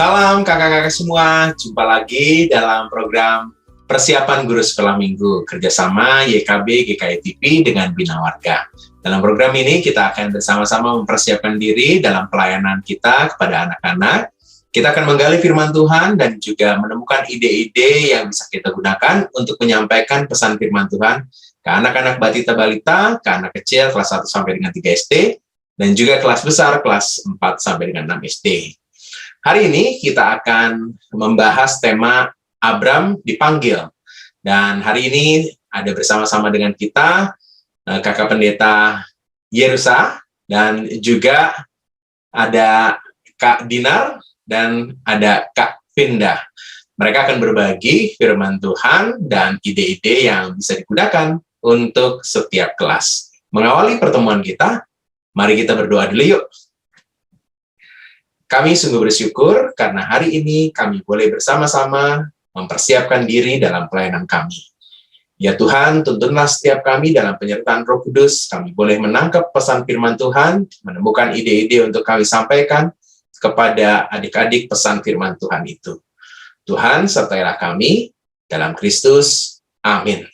Salam kakak-kakak semua, jumpa lagi dalam program Persiapan Guru Sekolah Minggu kerjasama YKB GKI TV dengan Bina Warga. Dalam program ini kita akan bersama-sama mempersiapkan diri dalam pelayanan kita kepada anak-anak. Kita akan menggali firman Tuhan dan juga menemukan ide-ide yang bisa kita gunakan untuk menyampaikan pesan firman Tuhan ke anak-anak batita balita, ke anak kecil kelas 1 sampai dengan 3 SD, dan juga kelas besar kelas 4 sampai dengan 6 SD. Hari ini kita akan membahas tema Abram dipanggil. Dan hari ini ada bersama-sama dengan kita Kakak Pendeta Yerusa, dan juga ada Kak Dinar dan ada Kak Vinda. Mereka akan berbagi firman Tuhan dan ide-ide yang bisa digunakan untuk setiap kelas. Mengawali pertemuan kita, mari kita berdoa dulu yuk. Kami sungguh bersyukur karena hari ini kami boleh bersama-sama mempersiapkan diri dalam pelayanan kami. Ya Tuhan, tuntunlah setiap kami dalam penyertaan Roh Kudus, kami boleh menangkap pesan firman Tuhan, menemukan ide-ide untuk kami sampaikan kepada adik-adik pesan firman Tuhan itu. Tuhan, sertailah kami dalam Kristus. Amin.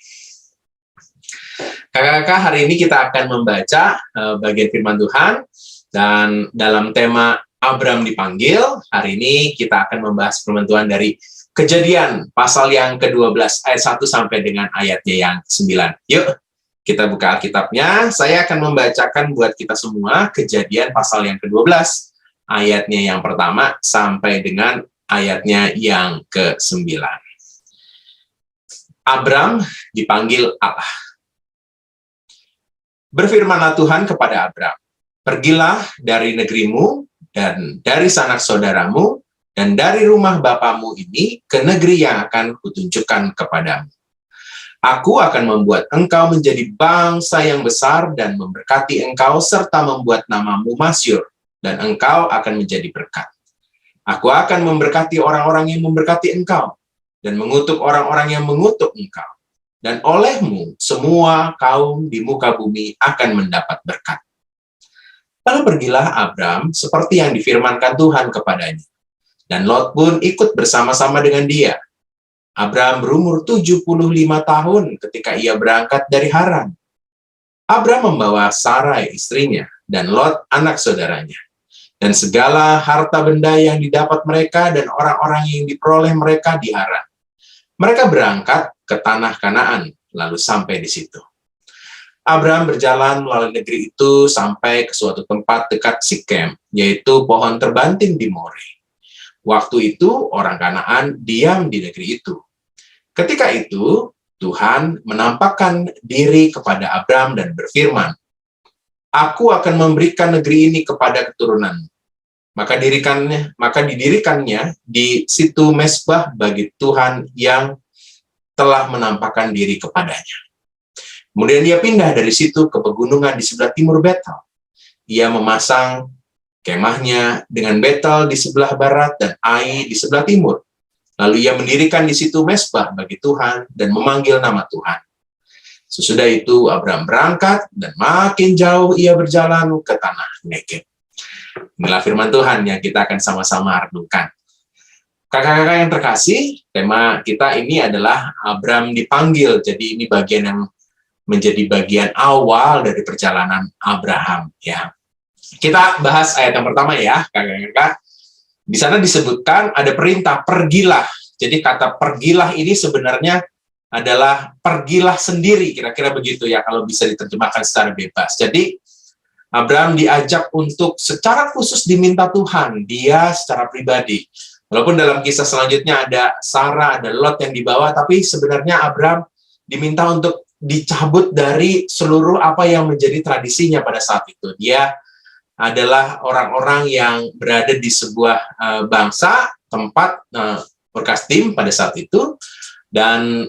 Kakak-kakak, hari ini kita akan membaca bagian firman Tuhan, dan dalam tema Abram dipanggil, hari ini kita akan membahas firman Tuhan dari Kejadian, pasal yang ke-12, ayat 1 sampai dengan ayatnya yang ke-9. Yuk, kita buka Alkitabnya. Saya akan membacakan buat kita semua Kejadian pasal yang ke-12, ayatnya yang pertama sampai dengan ayatnya yang ke-9. Abram dipanggil Allah. Berfirmanlah Tuhan kepada Abram, "Pergilah dari negerimu, dan dari sanak saudaramu, dan dari rumah bapamu ini ke negeri yang akan kutunjukkan kepadamu. Aku akan membuat engkau menjadi bangsa yang besar dan memberkati engkau serta membuat namamu masyhur, dan engkau akan menjadi berkat. Aku akan memberkati orang-orang yang memberkati engkau, dan mengutuk orang-orang yang mengutuk engkau. Dan olehmu semua kaum di muka bumi akan mendapat berkat." Lalu pergilah Abram seperti yang difirmankan Tuhan kepadanya. Dan Lot pun ikut bersama-sama dengan dia. Abram berumur 75 tahun ketika ia berangkat dari Haran. Abram membawa Sarai istrinya dan Lot anak saudaranya. Dan segala harta benda yang didapat mereka dan orang-orang yang diperoleh mereka di Haran. Mereka berangkat ke tanah Kanaan, lalu sampai di situ. Abram berjalan melalui negeri itu sampai ke suatu tempat dekat Sikem, yaitu pohon terbanting di More. Waktu itu orang Kanaan diam di negeri itu. Ketika itu Tuhan menampakkan diri kepada Abram dan berfirman, "Aku akan memberikan negeri ini kepada keturunanmu." Maka didirikannya di situ mezbah bagi Tuhan yang telah menampakkan diri kepadanya. Kemudian dia pindah dari situ ke pegunungan di sebelah timur Betel. Ia memasang kemahnya dengan Betel di sebelah barat dan Ai di sebelah timur. Lalu ia mendirikan di situ mezbah bagi Tuhan dan memanggil nama Tuhan. Sesudah itu Abram berangkat dan makin jauh ia berjalan ke tanah Negeb. Inilah firman Tuhan yang kita akan sama-sama renungkan. Kakak-kakak yang terkasih, tema kita ini adalah Abram dipanggil. Jadi ini bagian yang menjadi bagian awal dari perjalanan Abraham, ya. Kita bahas ayat yang pertama ya, kakak-kakak. Di sana disebutkan ada perintah pergilah. Jadi kata pergilah ini sebenarnya adalah pergilah sendiri, kira-kira begitu ya kalau bisa diterjemahkan secara bebas. Jadi Abraham diajak untuk secara khusus diminta Tuhan, dia secara pribadi. Walaupun dalam kisah selanjutnya ada Sarah, ada Lot yang dibawa, tapi sebenarnya Abraham diminta untuk dicabut dari seluruh apa yang menjadi tradisinya pada saat itu. Dia adalah orang-orang yang berada di sebuah bangsa, tempat Ur-Kasdim pada saat itu, dan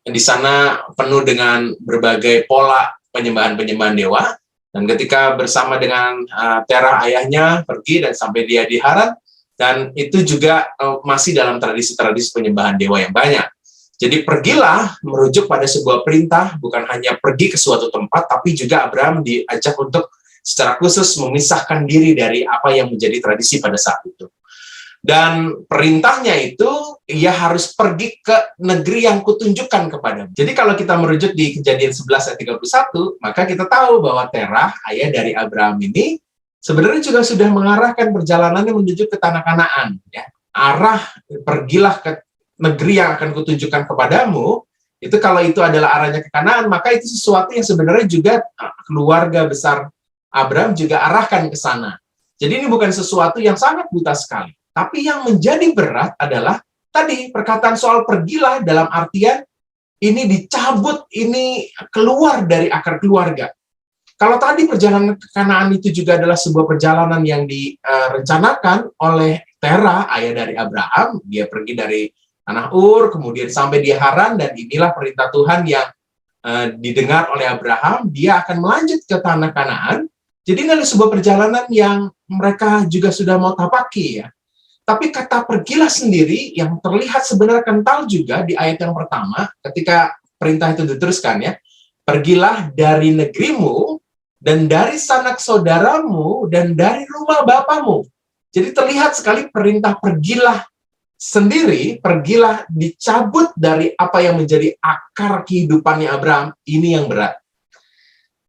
di sana penuh dengan berbagai pola penyembahan-penyembahan dewa. Dan ketika bersama dengan Terah ayahnya pergi dan sampai dia di Haran, dan itu juga masih dalam tradisi-tradisi penyembahan dewa yang banyak. Jadi pergilah merujuk pada sebuah perintah, bukan hanya pergi ke suatu tempat, tapi juga Abraham diajak untuk secara khusus memisahkan diri dari apa yang menjadi tradisi pada saat itu. Dan perintahnya itu, ia harus pergi ke negeri yang kutunjukkan kepadamu. Jadi kalau kita merujuk di Kejadian 11 ayat 31, maka kita tahu bahwa Terah, ayah dari Abraham ini, sebenarnya juga sudah mengarahkan perjalanannya menuju ke tanah Kanaan. Ya. Arah, pergilah ke negeri yang akan kutunjukkan kepadamu, itu kalau itu adalah arahnya ke Kanaan, maka itu sesuatu yang sebenarnya juga keluarga besar Abraham juga arahkan ke sana. Jadi ini bukan sesuatu yang sangat buta sekali. Tapi yang menjadi berat adalah tadi perkataan soal pergilah, dalam artian ini dicabut, ini keluar dari akar keluarga. Kalau tadi perjalanan ke Kanaan itu juga adalah sebuah perjalanan yang direncanakan oleh Terah, ayah dari Abraham. Dia pergi dari tanah Ur, kemudian sampai di Haran, dan inilah perintah Tuhan yang didengar oleh Abraham. Dia akan melanjut ke tanah Kanaan. Jadi ini adalah sebuah perjalanan yang mereka juga sudah mau tapaki, ya. Tapi kata pergilah sendiri yang terlihat sebenarnya kental juga di ayat yang pertama, ketika perintah itu diteruskan, ya. Pergilah dari negerimu, dan dari sanak saudaramu, dan dari rumah bapamu. Jadi terlihat sekali perintah pergilah sendiri, pergilah dicabut dari apa yang menjadi akar kehidupannya Abraham, ini yang berat.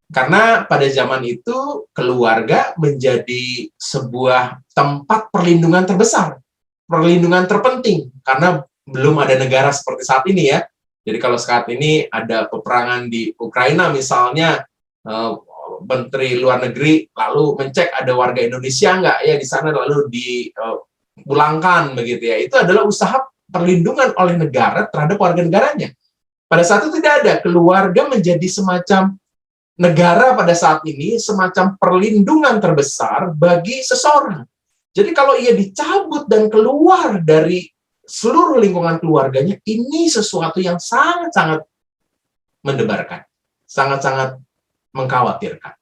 Karena pada zaman itu, keluarga menjadi sebuah tempat perlindungan terbesar, perlindungan terpenting, karena belum ada negara seperti saat ini, ya. Jadi kalau saat ini ada peperangan di Ukraina misalnya, Menteri Luar Negeri lalu mencek ada warga Indonesia nggak ya di sana, lalu dipulangkan begitu, ya. Itu adalah usaha perlindungan oleh negara terhadap warga negaranya. Pada saat itu tidak ada, keluarga menjadi semacam negara pada saat ini, semacam perlindungan terbesar bagi seseorang. Jadi kalau ia dicabut dan keluar dari seluruh lingkungan keluarganya, ini sesuatu yang sangat-sangat mendebarkan, sangat-sangat mengkhawatirkan.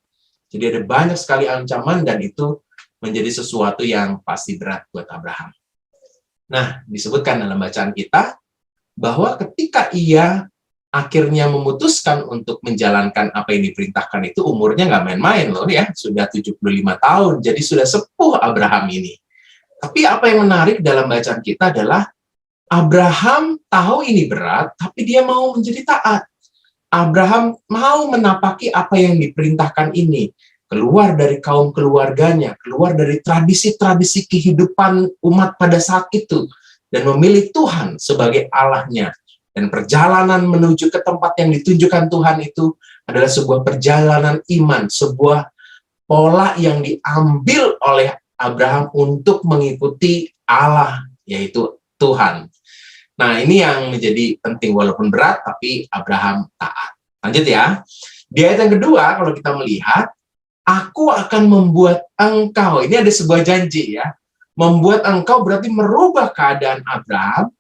Jadi ada banyak sekali ancaman, dan itu menjadi sesuatu yang pasti berat buat Abraham. Nah, disebutkan dalam bacaan kita, bahwa ketika ia akhirnya memutuskan untuk menjalankan apa yang diperintahkan itu, umurnya nggak main-main loh, ya. Sudah 75 tahun, jadi sudah sepuh Abraham ini. Tapi apa yang menarik dalam bacaan kita adalah, Abraham tahu ini berat, tapi dia mau menjadi taat. Abraham mau menapaki apa yang diperintahkan ini. Keluar dari kaum keluarganya, keluar dari tradisi-tradisi kehidupan umat pada saat itu, dan memilih Tuhan sebagai Allahnya. Dan perjalanan menuju ke tempat yang ditunjukkan Tuhan itu adalah sebuah perjalanan iman, sebuah pola yang diambil oleh Abraham untuk mengikuti Allah, yaitu Tuhan. Nah, ini yang menjadi penting, walaupun berat, tapi Abraham taat. Lanjut, ya. Di ayat yang kedua, kalau kita melihat, aku akan membuat engkau, ini ada sebuah janji, ya. Membuat engkau berarti merubah keadaan Abraham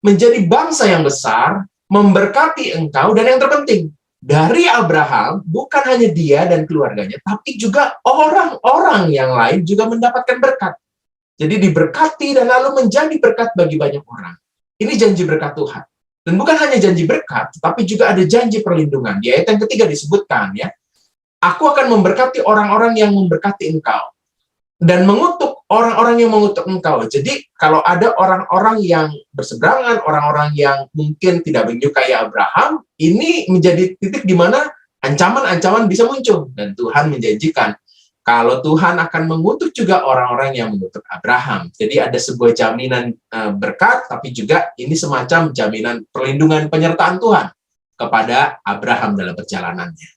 menjadi bangsa yang besar, memberkati engkau, dan yang terpenting, dari Abraham, bukan hanya dia dan keluarganya, tapi juga orang-orang yang lain juga mendapatkan berkat. Jadi diberkati dan lalu menjadi berkat bagi banyak orang. Ini janji berkat Tuhan. Dan bukan hanya janji berkat, tapi juga ada janji perlindungan. Di ayat yang ketiga disebutkan, ya, aku akan memberkati orang-orang yang memberkati engkau, dan mengutuk orang-orang yang mengutuk engkau. Jadi kalau ada orang-orang yang berseberangan, orang-orang yang mungkin tidak menyukai Abraham, ini menjadi titik di mana ancaman-ancaman bisa muncul. Dan Tuhan menjanjikan, kalau Tuhan akan mengutuk juga orang-orang yang mengutuk Abraham. Jadi ada sebuah jaminan berkat, tapi juga ini semacam jaminan perlindungan penyertaan Tuhan kepada Abraham dalam perjalanannya.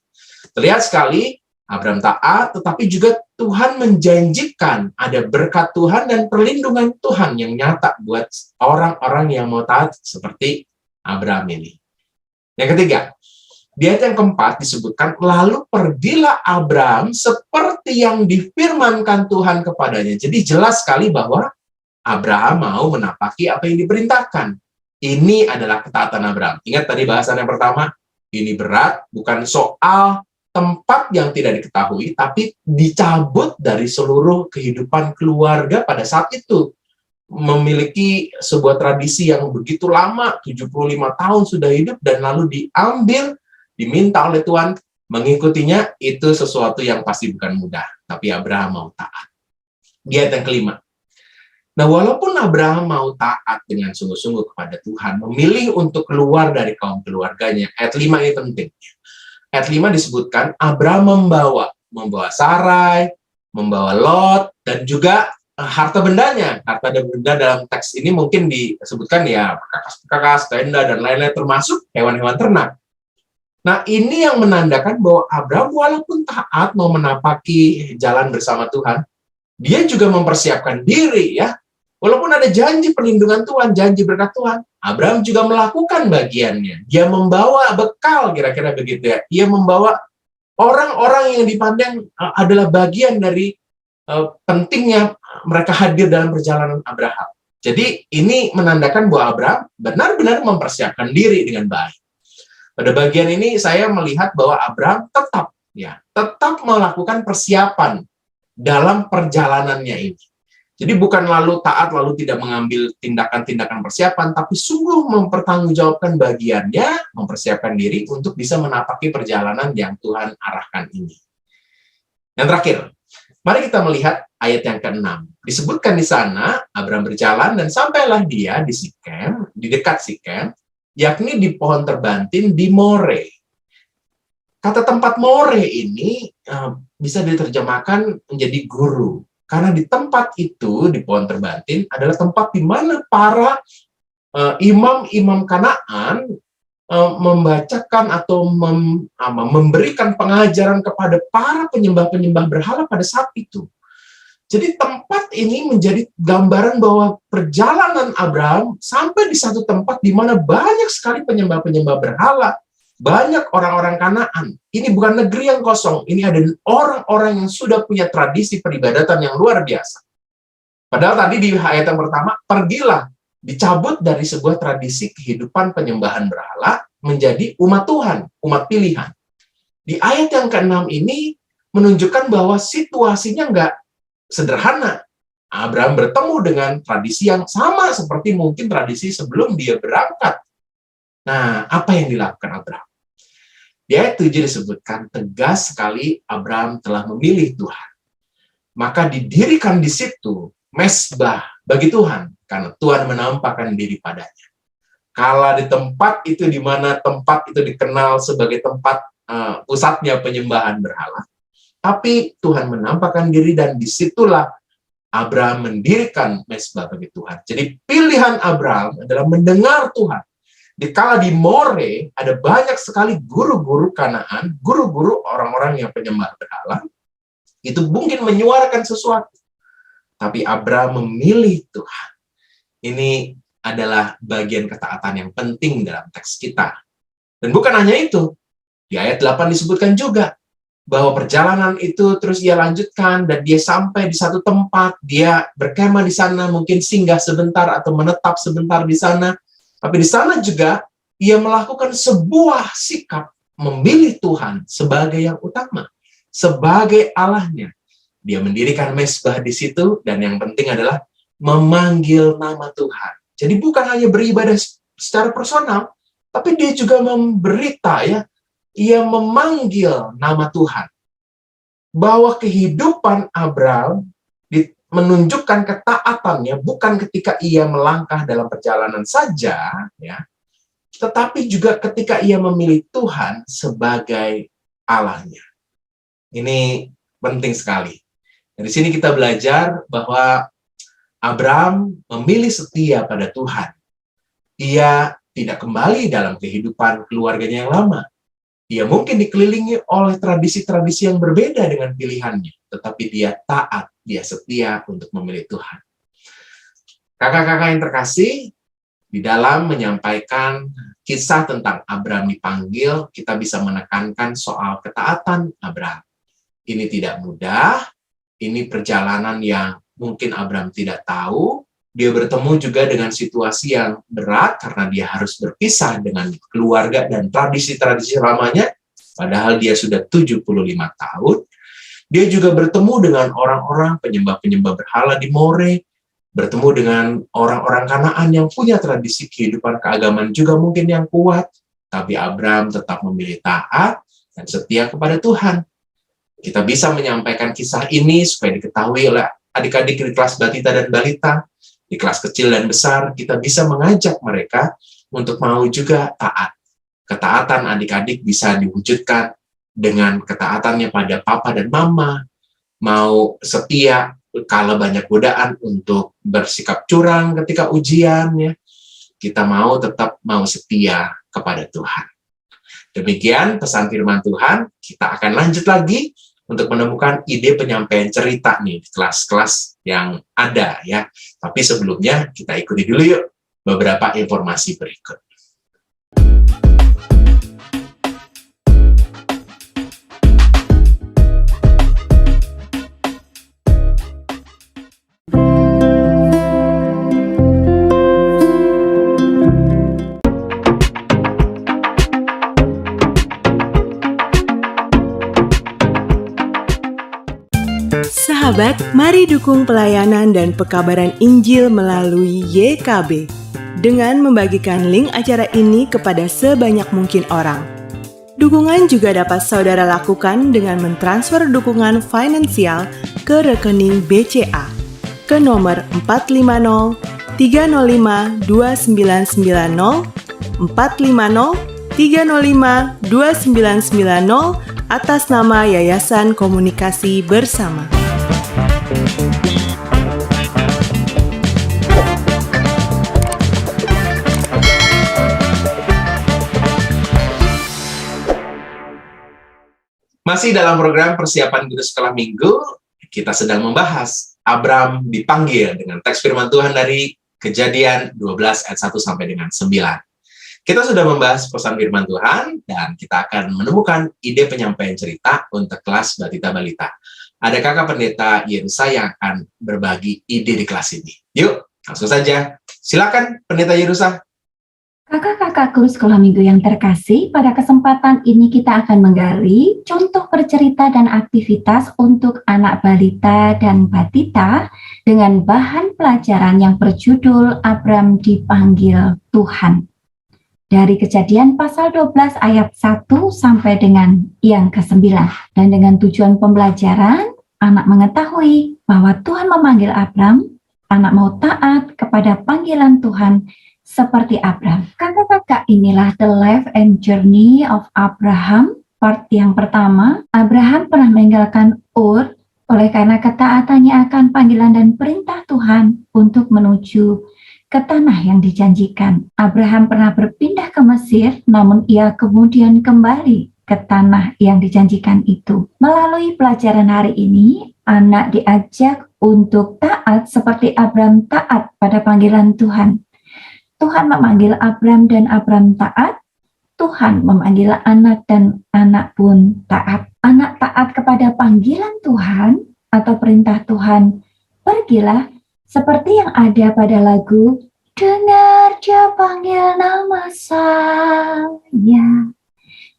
Terlihat sekali, Abraham taat, tetapi juga Tuhan menjanjikan ada berkat Tuhan dan perlindungan Tuhan yang nyata buat orang-orang yang mau taat seperti Abraham ini. Yang ketiga, di ayat yang keempat disebutkan, lalu pergilah Abraham seperti yang difirmankan Tuhan kepadanya. Jadi jelas sekali bahwa Abraham mau menapaki apa yang diperintahkan. Ini adalah ketaatan Abraham. Ingat tadi bahasan yang pertama, ini berat, bukan soal tempat yang tidak diketahui, tapi dicabut dari seluruh kehidupan keluarga pada saat itu. Memiliki sebuah tradisi yang begitu lama, 75 tahun sudah hidup, dan lalu diambil, diminta oleh Tuhan, mengikutinya, itu sesuatu yang pasti bukan mudah. Tapi Abraham mau taat. Di ayat yang kelima, Nah, walaupun Abraham mau taat dengan sungguh-sungguh kepada Tuhan, memilih untuk keluar dari kaum keluarganya, ayat 5 ini penting. Ayat 5 disebutkan, Abraham membawa Sarai, membawa Lot, dan juga harta bendanya. Harta dan benda dalam teks ini mungkin disebutkan ya, kakas, tenda, dan lain-lain, termasuk hewan-hewan ternak. Nah, ini yang menandakan bahwa Abraham walaupun taat mau menapaki jalan bersama Tuhan, dia juga mempersiapkan diri ya. Walaupun ada janji perlindungan Tuhan, janji berkat Tuhan, Abraham juga melakukan bagiannya. Dia membawa bekal, kira-kira begitu ya. Dia membawa orang-orang yang dipandang adalah bagian dari pentingnya mereka hadir dalam perjalanan Abraham. Jadi ini menandakan bahwa Abraham benar-benar mempersiapkan diri dengan baik. Pada bagian ini saya melihat bahwa Abraham tetap melakukan persiapan dalam perjalanannya ini. Jadi bukan lalu taat lalu tidak mengambil tindakan-tindakan persiapan, tapi sungguh mempertanggungjawabkan bagiannya, mempersiapkan diri untuk bisa menapaki perjalanan yang Tuhan arahkan ini. Yang terakhir, mari kita melihat ayat yang ke-6. Disebutkan di sana, Abraham berjalan dan sampailah dia di Sikem, di dekat Sikem, yakni di pohon terbantin di More. Kata tempat More ini bisa diterjemahkan menjadi guru. Karena di tempat itu, di pohon terbantin, adalah tempat di mana para imam-imam Kanaan membacakan atau memberikan pengajaran kepada para penyembah-penyembah berhala pada saat itu. Jadi tempat ini menjadi gambaran bahwa perjalanan Abraham sampai di satu tempat di mana banyak sekali penyembah-penyembah berhala, banyak orang-orang Kanaan. Ini bukan negeri yang kosong, ini ada orang-orang yang sudah punya tradisi peribadatan yang luar biasa. Padahal tadi di ayat yang pertama, pergilah, dicabut dari sebuah tradisi kehidupan penyembahan berhala menjadi umat Tuhan, umat pilihan. Di ayat yang ke-6 ini menunjukkan bahwa situasinya nggak sederhana. Abraham bertemu dengan tradisi yang sama seperti mungkin tradisi sebelum dia berangkat. Nah, apa yang dilakukan Abraham? Di ayat 7 disebutkan, tegas sekali Abraham telah memilih Tuhan. Maka didirikan di situ mezbah bagi Tuhan, karena Tuhan menampakkan diri padanya. Kala di tempat itu, di mana tempat itu dikenal sebagai tempat pusatnya penyembahan berhala, tapi Tuhan menampakkan diri dan disitulah Abraham mendirikan mezbah bagi Tuhan. Jadi pilihan Abraham adalah mendengar Tuhan. Dikala di More ada banyak sekali guru-guru Kanaan, guru-guru orang-orang yang penyembah berhala, itu mungkin menyuarakan sesuatu. Tapi Abraham memilih Tuhan. Ini adalah bagian ketaatan yang penting dalam teks kita. Dan bukan hanya itu, di ayat 8 disebutkan juga, bahwa perjalanan itu terus ia lanjutkan, dan dia sampai di satu tempat, dia berkemah di sana, mungkin singgah sebentar atau menetap sebentar di sana. Tapi di sana juga ia melakukan sebuah sikap memilih Tuhan sebagai yang utama, sebagai Allahnya. Dia mendirikan mezbah di situ, dan yang penting adalah memanggil nama Tuhan. Jadi bukan hanya beribadah secara personal, tapi dia juga memberita ya, ia memanggil nama Tuhan. Bahwa kehidupan Abraham menunjukkan ketaatannya bukan ketika ia melangkah dalam perjalanan saja, ya, tetapi juga ketika ia memilih Tuhan sebagai Allahnya. Ini penting sekali. Dari sini kita belajar bahwa Abraham memilih setia pada Tuhan. Ia tidak kembali dalam kehidupan keluarganya yang lama. Ia mungkin dikelilingi oleh tradisi-tradisi yang berbeda dengan pilihannya, tetapi dia taat, dia setia untuk memilih Tuhan. Kakak-kakak yang terkasih, di dalam menyampaikan kisah tentang Abraham dipanggil, kita bisa menekankan soal ketaatan Abraham. Ini tidak mudah, ini perjalanan yang mungkin Abraham tidak tahu. Dia bertemu juga dengan situasi yang berat karena dia harus berpisah dengan keluarga dan tradisi-tradisi lamanya, padahal dia sudah 75 tahun. Dia juga bertemu dengan orang-orang penyembah-penyembah berhala di More, bertemu dengan orang-orang Kanaan yang punya tradisi kehidupan keagamaan juga mungkin yang kuat, tapi Abraham tetap memilih taat dan setia kepada Tuhan. Kita bisa menyampaikan kisah ini supaya diketahui oleh adik-adik di kelas batita dan balita, di kelas kecil dan besar, kita bisa mengajak mereka untuk mau juga taat. Ketaatan adik-adik bisa diwujudkan dengan ketaatannya pada papa dan mama, mau setia kalau banyak godaan untuk bersikap curang ketika ujian, ya. Kita mau tetap mau setia kepada Tuhan. Demikian pesan firman Tuhan. Kita akan lanjut lagi untuk menemukan ide penyampaian cerita nih di kelas-kelas yang ada, ya. Tapi sebelumnya kita ikuti dulu yuk beberapa informasi berikut. Sahabat, mari dukung pelayanan dan pekabaran Injil melalui YKB dengan membagikan link acara ini kepada sebanyak mungkin orang. Dukungan juga dapat saudara lakukan dengan mentransfer dukungan finansial ke rekening BCA ke nomor 450 305 2990 450 305 2990 atas nama Yayasan Komunikasi Bersama. Masih dalam program persiapan guru sekolah minggu, kita sedang membahas Abram dipanggil dengan teks firman Tuhan dari Kejadian 12 ayat 1 sampai dengan 9. Kita sudah membahas pesan firman Tuhan, dan kita akan menemukan ide penyampaian cerita untuk kelas Batita-Balita. Ada kakak pendeta Yerusa yang akan berbagi ide di kelas ini. Yuk, langsung saja. Silakan pendeta Yerusa. Kakak-kakak guru sekolah minggu yang terkasih, pada kesempatan ini kita akan menggali contoh bercerita dan aktivitas untuk anak balita dan batita dengan bahan pelajaran yang berjudul Abram dipanggil Tuhan. Dari Kejadian pasal 12 ayat 1 sampai dengan yang ke-9. Dan dengan tujuan pembelajaran, anak mengetahui bahwa Tuhan memanggil Abram, anak mau taat kepada panggilan Tuhan seperti Abram. Kakak-kakak, inilah the life and journey of Abraham. Part yang pertama, Abraham pernah meninggalkan Ur oleh karena ketaatannya akan panggilan dan perintah Tuhan untuk menuju ke tanah yang dijanjikan. Abraham pernah berpindah ke Mesir, namun ia kemudian kembali ke tanah yang dijanjikan itu. Melalui pelajaran hari ini, anak diajak untuk taat seperti Abram taat pada panggilan Tuhan. Tuhan memanggil Abram dan Abram taat. Tuhan memanggil anak dan anak pun taat. Anak taat kepada panggilan Tuhan atau perintah Tuhan. Pergilah seperti yang ada pada lagu "Dengar Dia panggil nama saya".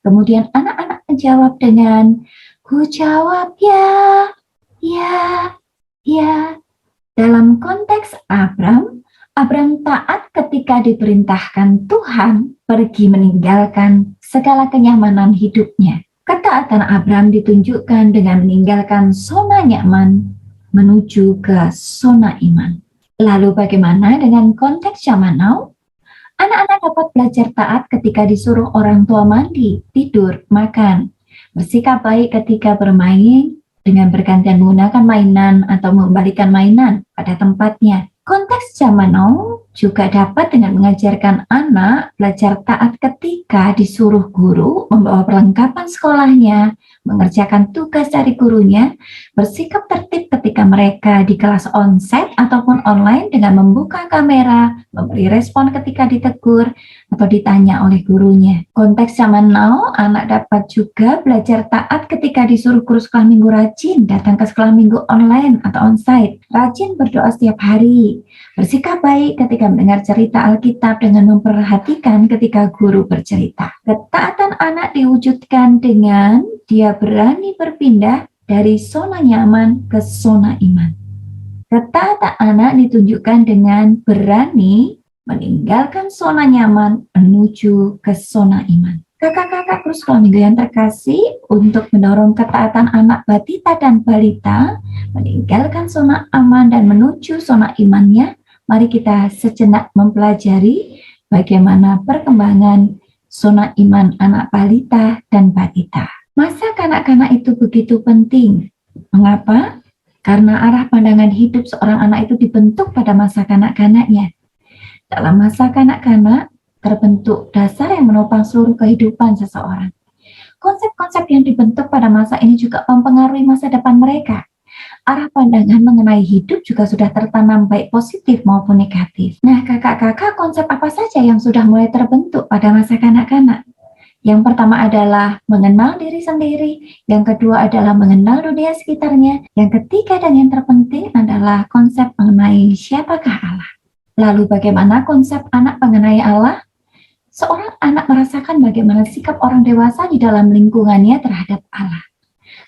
Kemudian anak-anak menjawab dengan "Ku jawab ya, ya, ya". Dalam konteks Abram taat ketika diperintahkan Tuhan pergi meninggalkan segala kenyamanan hidupnya. Ketaatan Abram ditunjukkan dengan meninggalkan zona nyaman menuju ke zona iman. Lalu bagaimana dengan konteks zaman now? Anak-anak dapat belajar taat ketika disuruh orang tua mandi, tidur, makan, bersikap baik ketika bermain dengan bergantian menggunakan mainan atau mengembalikan mainan pada tempatnya. Konteks zaman now juga dapat dengan mengajarkan anak belajar taat ketika disuruh guru membawa perlengkapan sekolahnya, mengerjakan tugas dari gurunya, bersikap tertib ketika mereka di kelas onsite ataupun online dengan membuka kamera, memberi respon ketika ditegur atau ditanya oleh gurunya. Konteks zaman now, anak dapat juga belajar taat ketika disuruh guru sekolah minggu rajin datang ke sekolah minggu online atau onsite, rajin berdoa setiap hari, bersikap baik ketika mendengar cerita Alkitab dengan memperhatikan ketika guru bercerita. Ketaatan anak diwujudkan dengan dia berani berpindah dari zona nyaman ke zona iman. Ketaatan anak ditunjukkan dengan berani meninggalkan zona nyaman menuju ke zona iman. Kakak-kakak guru sekolah minggu yang terkasih, untuk mendorong ketaatan anak batita dan balita meninggalkan zona aman dan menuju zona imannya, mari kita sejenak mempelajari bagaimana perkembangan zona iman anak balita dan batita. Masa kanak-kanak itu begitu penting. Mengapa? Karena arah pandangan hidup seorang anak itu dibentuk pada masa kanak-kanaknya. Dalam masa kanak-kanak, terbentuk dasar yang menopang seluruh kehidupan seseorang. Konsep-konsep yang dibentuk pada masa ini juga mempengaruhi masa depan mereka. Arah pandangan mengenai hidup juga sudah tertanam baik positif maupun negatif. Nah, kakak-kakak, konsep apa saja yang sudah mulai terbentuk pada masa kanak-kanak? Yang pertama adalah mengenal diri sendiri, yang kedua adalah mengenal dunia sekitarnya, yang ketiga dan yang terpenting adalah konsep mengenai siapakah Allah. Lalu bagaimana konsep anak mengenai Allah? Seorang anak merasakan bagaimana sikap orang dewasa di dalam lingkungannya terhadap Allah.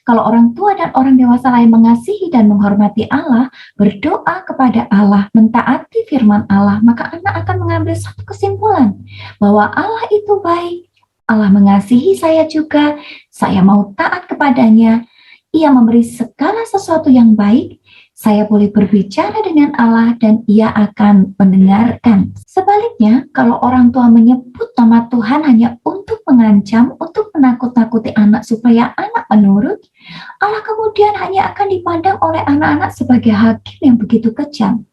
Kalau orang tua dan orang dewasa lain mengasihi dan menghormati Allah, berdoa kepada Allah, mentaati firman Allah, maka anak akan mengambil satu kesimpulan bahwa Allah itu baik. Allah mengasihi saya juga, saya mau taat kepadanya, Ia memberi segala sesuatu yang baik, saya boleh berbicara dengan Allah dan Ia akan mendengarkan. Sebaliknya, kalau orang tua menyebut nama Tuhan hanya untuk mengancam, untuk menakut-nakuti anak supaya anak menurut, Allah kemudian hanya akan dipandang oleh anak-anak sebagai hakim yang begitu kejam.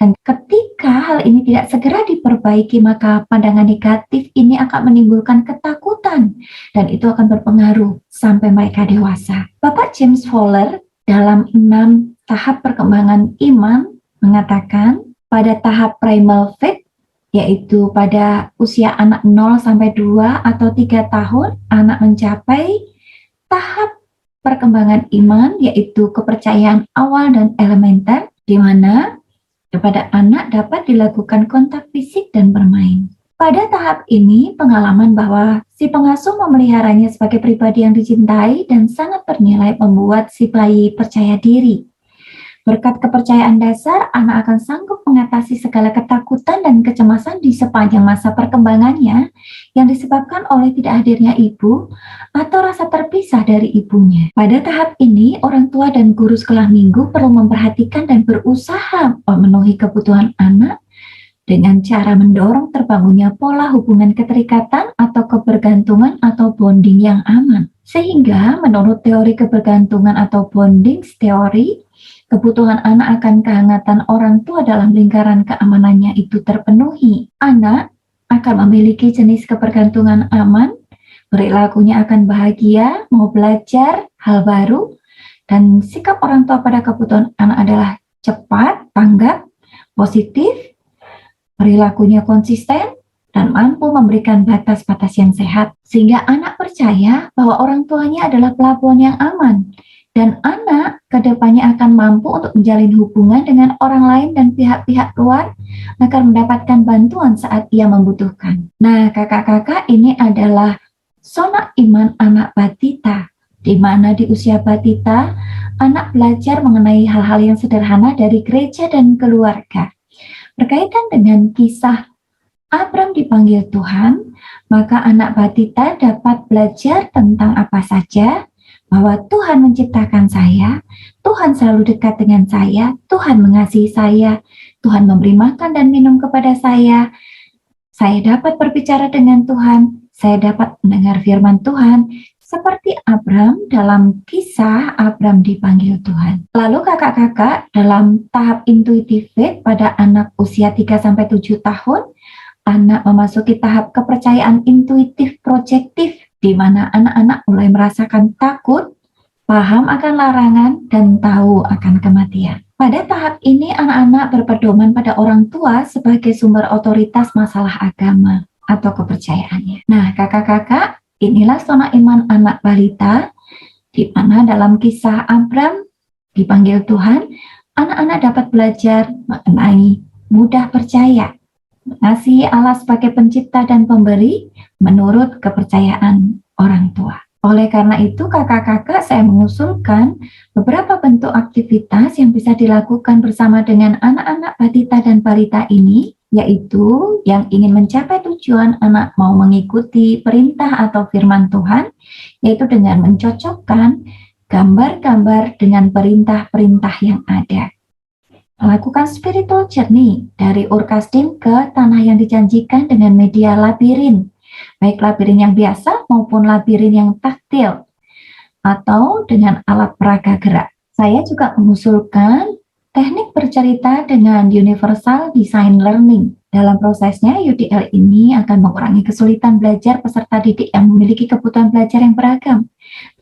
Dan ketika hal ini tidak segera diperbaiki, maka pandangan negatif ini akan menimbulkan ketakutan dan itu akan berpengaruh sampai mereka dewasa. Bapak James Fowler dalam 6 tahap perkembangan iman mengatakan pada tahap primal faith, yaitu pada usia anak 0 sampai 2 atau 3 tahun, anak mencapai tahap perkembangan iman yaitu kepercayaan awal dan elementer, di mana kepada anak dapat dilakukan kontak fisik dan bermain. Pada tahap ini, pengalaman bahwa si pengasuh memeliharanya sebagai pribadi yang dicintai dan sangat bernilai membuat si bayi percaya diri. Berkat kepercayaan dasar, anak akan sanggup mengatasi segala ketakutan dan kecemasan di sepanjang masa perkembangannya yang disebabkan oleh tidak hadirnya ibu atau rasa terpisah dari ibunya. Pada tahap ini, orang tua dan guru sekolah minggu perlu memperhatikan dan berusaha memenuhi kebutuhan anak dengan cara mendorong terbangunnya pola hubungan keterikatan atau kebergantungan atau bonding yang aman. Sehingga menurut teori kebergantungan atau bonding teori, kebutuhan anak akan kehangatan orang tua dalam lingkaran keamanannya itu terpenuhi. Anak akan memiliki jenis kebergantungan aman, perilakunya akan bahagia, mau belajar hal baru, dan sikap orang tua pada kebutuhan anak adalah cepat, tanggap, positif, perilakunya konsisten, dan mampu memberikan batas-batas yang sehat. Sehingga anak percaya bahwa orang tuanya adalah pelabuhan yang aman, dan anak kedepannya akan mampu untuk menjalin hubungan dengan orang lain dan pihak-pihak luar agar mendapatkan bantuan saat ia membutuhkan. Nah, kakak-kakak, ini adalah zona iman anak batita, di mana di usia batita, anak belajar mengenai hal-hal yang sederhana dari gereja dan keluarga. Berkaitan dengan kisah Abram dipanggil Tuhan, maka anak batita dapat belajar tentang apa saja, bahwa Tuhan menciptakan saya, Tuhan selalu dekat dengan saya, Tuhan mengasihi saya, Tuhan memberi makan dan minum kepada saya dapat berbicara dengan Tuhan, saya dapat mendengar firman Tuhan, seperti Abram dalam kisah Abram dipanggil Tuhan. Lalu kakak-kakak, dalam tahap intuitive faith pada anak usia 3-7 tahun, anak memasuki tahap kepercayaan intuitif projektif, di mana anak-anak mulai merasakan takut, paham akan larangan, dan tahu akan kematian. Pada tahap ini, anak-anak berpedoman pada orang tua sebagai sumber otoritas masalah agama atau kepercayaannya. Nah, kakak-kakak, inilah zona iman anak balita, di mana dalam kisah Abram dipanggil Tuhan, anak-anak dapat belajar mengenai mudah percaya, mengasihi Allah sebagai pencipta dan pemberi menurut kepercayaan orang tua. Oleh karena itu, kakak-kakak, saya mengusulkan beberapa bentuk aktivitas yang bisa dilakukan bersama dengan anak-anak batita dan balita ini, yaitu yang ingin mencapai tujuan anak mau mengikuti perintah atau firman Tuhan, yaitu dengan mencocokkan gambar-gambar dengan perintah-perintah yang ada. Melakukan spiritual journey dari Ur Kasdim ke tanah yang dijanjikan dengan media labirin, baik labirin yang biasa maupun labirin yang taktil, atau dengan alat peraga gerak. Saya juga mengusulkan teknik bercerita dengan Universal Design Learning. Dalam prosesnya, UDL ini akan mengurangi kesulitan belajar peserta didik yang memiliki kebutuhan belajar yang beragam,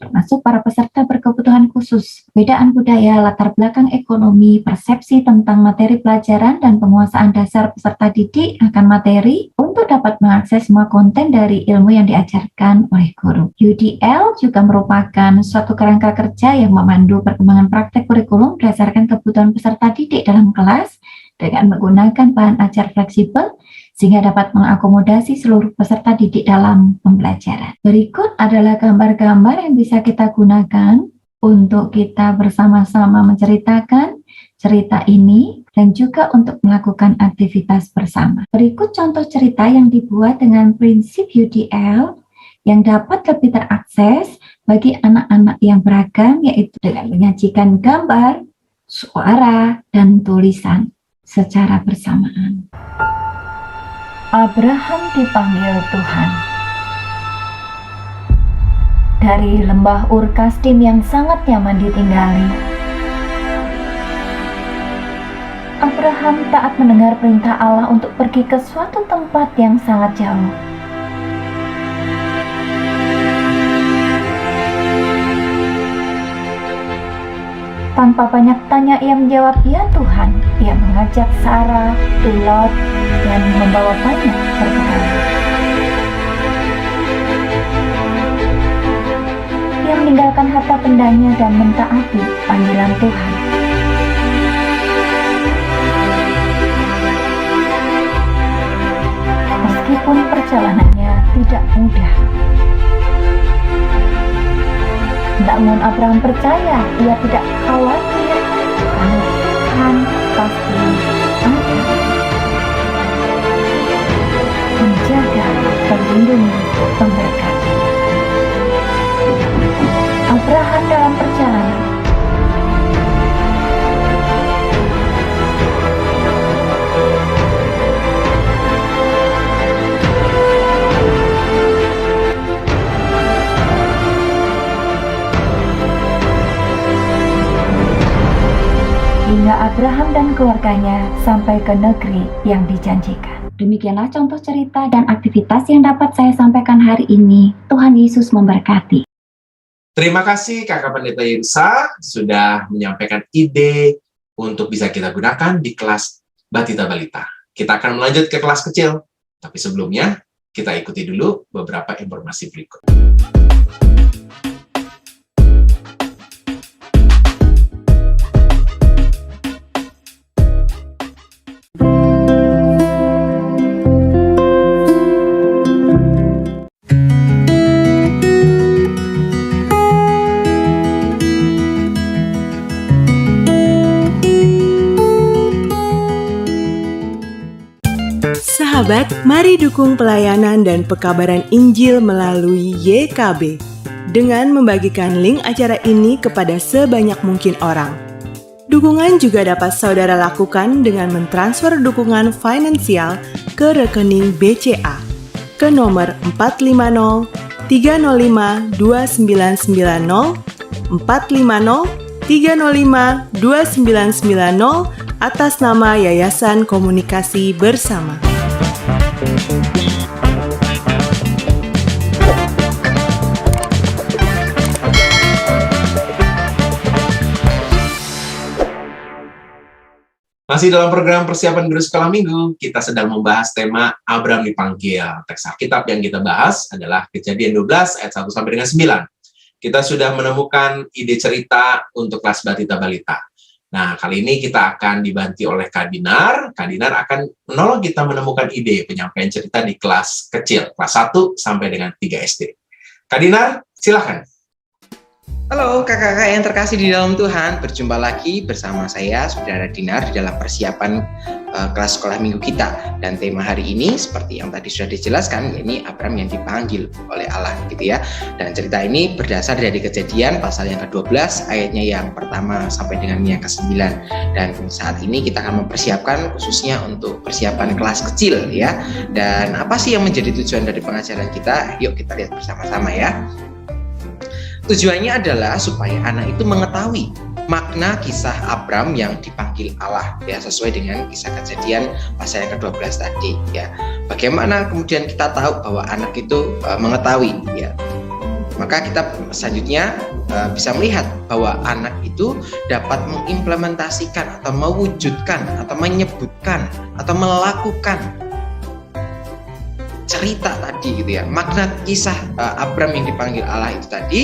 termasuk para peserta berkebutuhan khusus. Bedaan budaya, latar belakang ekonomi, persepsi tentang materi pelajaran, dan penguasaan dasar peserta didik akan materi untuk dapat mengakses semua konten dari ilmu yang diajarkan oleh guru. UDL juga merupakan suatu kerangka kerja yang memandu perkembangan praktek kurikulum berdasarkan kebutuhan peserta didik dalam kelas dengan menggunakan bahan ajar fleksibel sehingga dapat mengakomodasi seluruh peserta didik dalam pembelajaran. Berikut adalah gambar-gambar yang bisa kita gunakan untuk kita bersama-sama menceritakan cerita ini dan juga untuk melakukan aktivitas bersama. Berikut contoh cerita yang dibuat dengan prinsip UDL yang dapat lebih terakses bagi anak-anak yang beragam, yaitu dengan menyajikan gambar, suara, dan tulisan secara bersamaan. Abraham dipanggil Tuhan. Dari lembah Ur Kasdim yang sangat nyaman ditinggali, Abraham taat mendengar perintah Allah untuk pergi ke suatu tempat yang sangat jauh. Tanpa banyak tanya, ia menjawab, "Ya Tuhan." Ia mengajak Sarah, Lot, dan membawa banyak perkara. Ia meninggalkan harta bendanya dan mentaati panggilan Tuhan. Meskipun perjalanannya tidak mudah, namun Abraham percaya, ia tidak khawatir karena Tuhan pasti akan menjaga, melindungi, memberkati. Abraham dalam perjalanan hingga Abraham dan keluarganya sampai ke negeri yang dijanjikan. Demikianlah contoh cerita dan aktivitas yang dapat saya sampaikan hari ini. Tuhan Yesus memberkati. Terima kasih Kakak Pendeta Yirsa sudah menyampaikan ide untuk bisa kita gunakan di kelas Batita Balita. Kita akan melanjut ke kelas kecil, tapi sebelumnya kita ikuti dulu beberapa informasi berikut. Sahabat, mari dukung pelayanan dan pekabaran Injil melalui YKB dengan membagikan link acara ini kepada sebanyak mungkin orang. Dukungan juga dapat saudara lakukan dengan mentransfer dukungan finansial ke rekening BCA ke nomor 450 305 2990 450 305 2990 atas nama Yayasan Komunikasi Bersama. Masih dalam program persiapan guru sekolah minggu, kita sedang membahas tema Abraham dipanggil. Teks Alkitab yang kita bahas adalah Kejadian 12 ayat 1 sampai dengan 9. Kita sudah menemukan ide cerita untuk kelas Batita Balita. Nah, kali ini kita akan dibantu oleh Kak Dinar. Kak Dinar akan menolong kita menemukan ide penyampaian cerita di kelas kecil, kelas 1 sampai dengan 3 SD. Kak Dinar, silakan. Halo kakak-kakak yang terkasih di dalam Tuhan, berjumpa lagi bersama saya Saudara Dinar di dalam persiapan kelas sekolah minggu kita. Dan tema hari ini seperti yang tadi sudah dijelaskan, ini Abram yang dipanggil oleh Allah gitu ya. Dan cerita ini berdasar dari Kejadian pasal yang ke-12 ayatnya yang pertama sampai dengan yang ke-9. Dan saat ini kita akan mempersiapkan khususnya untuk persiapan kelas kecil ya. Dan apa sih yang menjadi tujuan dari pengajaran kita? Yuk kita lihat bersama-sama ya. Tujuannya adalah supaya anak itu mengetahui makna kisah Abram yang dipanggil Allah ya, sesuai dengan kisah Kejadian pasal yang ke-12 tadi ya. Bagaimana kemudian kita tahu bahwa anak itu mengetahui ya? Maka kita selanjutnya bisa melihat bahwa anak itu dapat mengimplementasikan atau mewujudkan atau menyebutkan atau melakukan cerita tadi gitu ya, makna kisah Abram yang dipanggil Allah itu tadi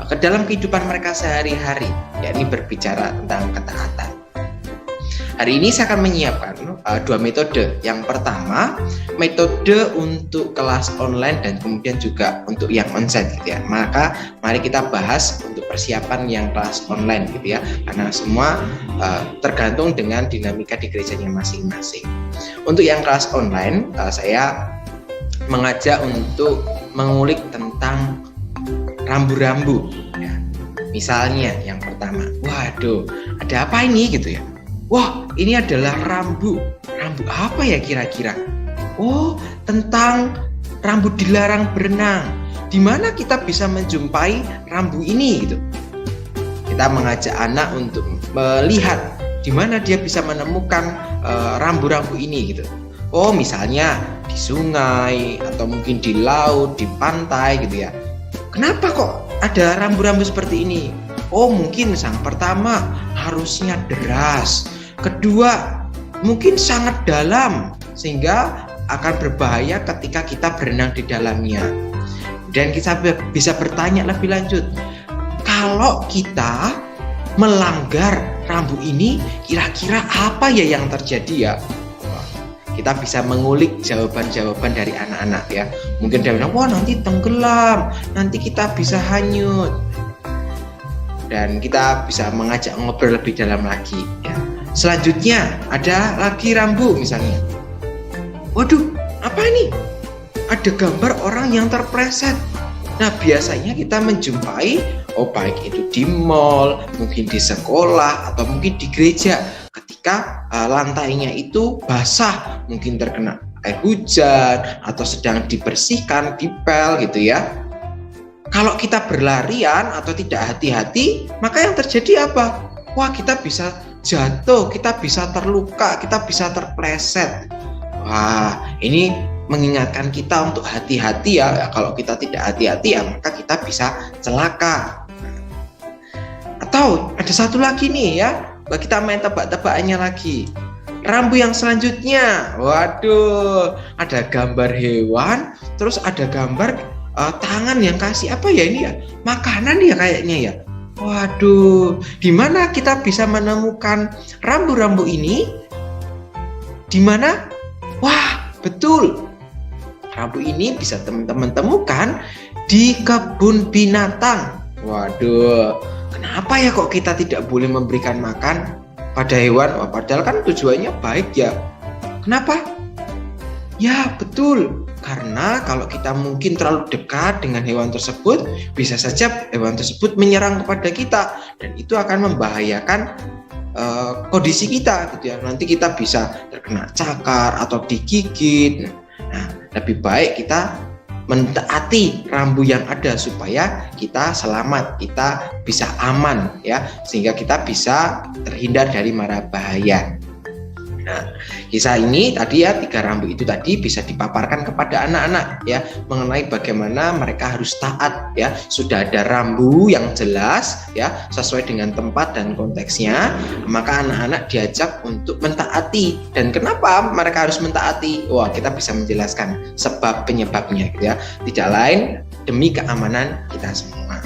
ke dalam kehidupan mereka sehari-hari, yakni berbicara tentang ketaatan. Hari ini saya akan menyiapkan dua metode. Yang pertama, metode untuk kelas online dan kemudian juga untuk yang onsite gitu ya. Maka mari kita bahas untuk persiapan yang kelas online gitu ya, karena semua tergantung dengan dinamika di gerejanya masing-masing. Untuk yang kelas online, saya mengajak untuk mengulik tentang rambu-rambu ya. Misalnya yang pertama, waduh, ada apa ini gitu ya? Wah, ini adalah rambu apa ya kira-kira? Oh, tentang rambu dilarang berenang. Di mana kita bisa menjumpai rambu ini gitu? Kita mengajak anak untuk melihat di mana dia bisa menemukan rambu-rambu ini gitu. Oh, misalnya di sungai atau mungkin di laut, di pantai gitu ya. Kenapa kok ada rambu-rambu seperti ini? Oh, mungkin yang pertama harusnya deras. Kedua, mungkin sangat dalam sehingga akan berbahaya ketika kita berenang di dalamnya. Dan kita bisa bertanya lebih lanjut, kalau kita melanggar rambu ini, kira-kira apa ya yang terjadi ya? Kita bisa mengulik jawaban-jawaban dari anak-anak ya. Mungkin dia bilang, wah nanti tenggelam, nanti kita bisa hanyut. Dan kita bisa mengajak ngobrol lebih dalam lagi ya. Selanjutnya ada lagi rambu misalnya. Waduh, apa ini? Ada gambar orang yang terpleset. Nah, biasanya kita menjumpai, baik itu di mall, mungkin di sekolah, atau mungkin di gereja. Ketika lantainya itu basah, mungkin terkena air hujan atau sedang dibersihkan, dipel gitu ya. Kalau kita berlarian atau tidak hati-hati, maka yang terjadi apa? Wah, kita bisa jatuh, kita bisa terluka, kita bisa terpleset. Wah, ini mengingatkan kita untuk hati-hati ya. Kalau kita tidak hati-hati ya, maka kita bisa celaka. Atau ada satu lagi nih ya, kita main tebak-tebakannya lagi. Rambu yang selanjutnya, waduh, ada gambar hewan, terus ada gambar tangan yang kasih apa ya ini ya? Makanan ya kayaknya ya. Waduh, di mana kita bisa menemukan rambu-rambu ini? Di mana? Wah, betul. Rambu ini bisa teman-teman temukan di kebun binatang. Waduh, kenapa ya kok kita tidak boleh memberikan makan pada hewan? Wah, padahal kan tujuannya baik ya. Kenapa? Ya, betul. Karena kalau kita mungkin terlalu dekat dengan hewan tersebut, bisa saja hewan tersebut menyerang kepada kita dan itu akan membahayakan kondisi kita gitu ya. Nanti kita bisa terkena cakar atau digigit. Nah, lebih baik kita mentaati rambu yang ada supaya kita selamat, kita bisa aman ya, sehingga kita bisa terhindar dari mara bahaya. Nah, kisah ini tadi ya, 3 rambu itu tadi bisa dipaparkan kepada anak-anak ya, mengenai bagaimana mereka harus taat ya. Sudah ada rambu yang jelas ya, sesuai dengan tempat dan konteksnya, maka anak-anak diajak untuk mentaati. Dan kenapa mereka harus mentaati? Wah, kita bisa menjelaskan sebab penyebabnya ya. Tidak lain demi keamanan kita semua.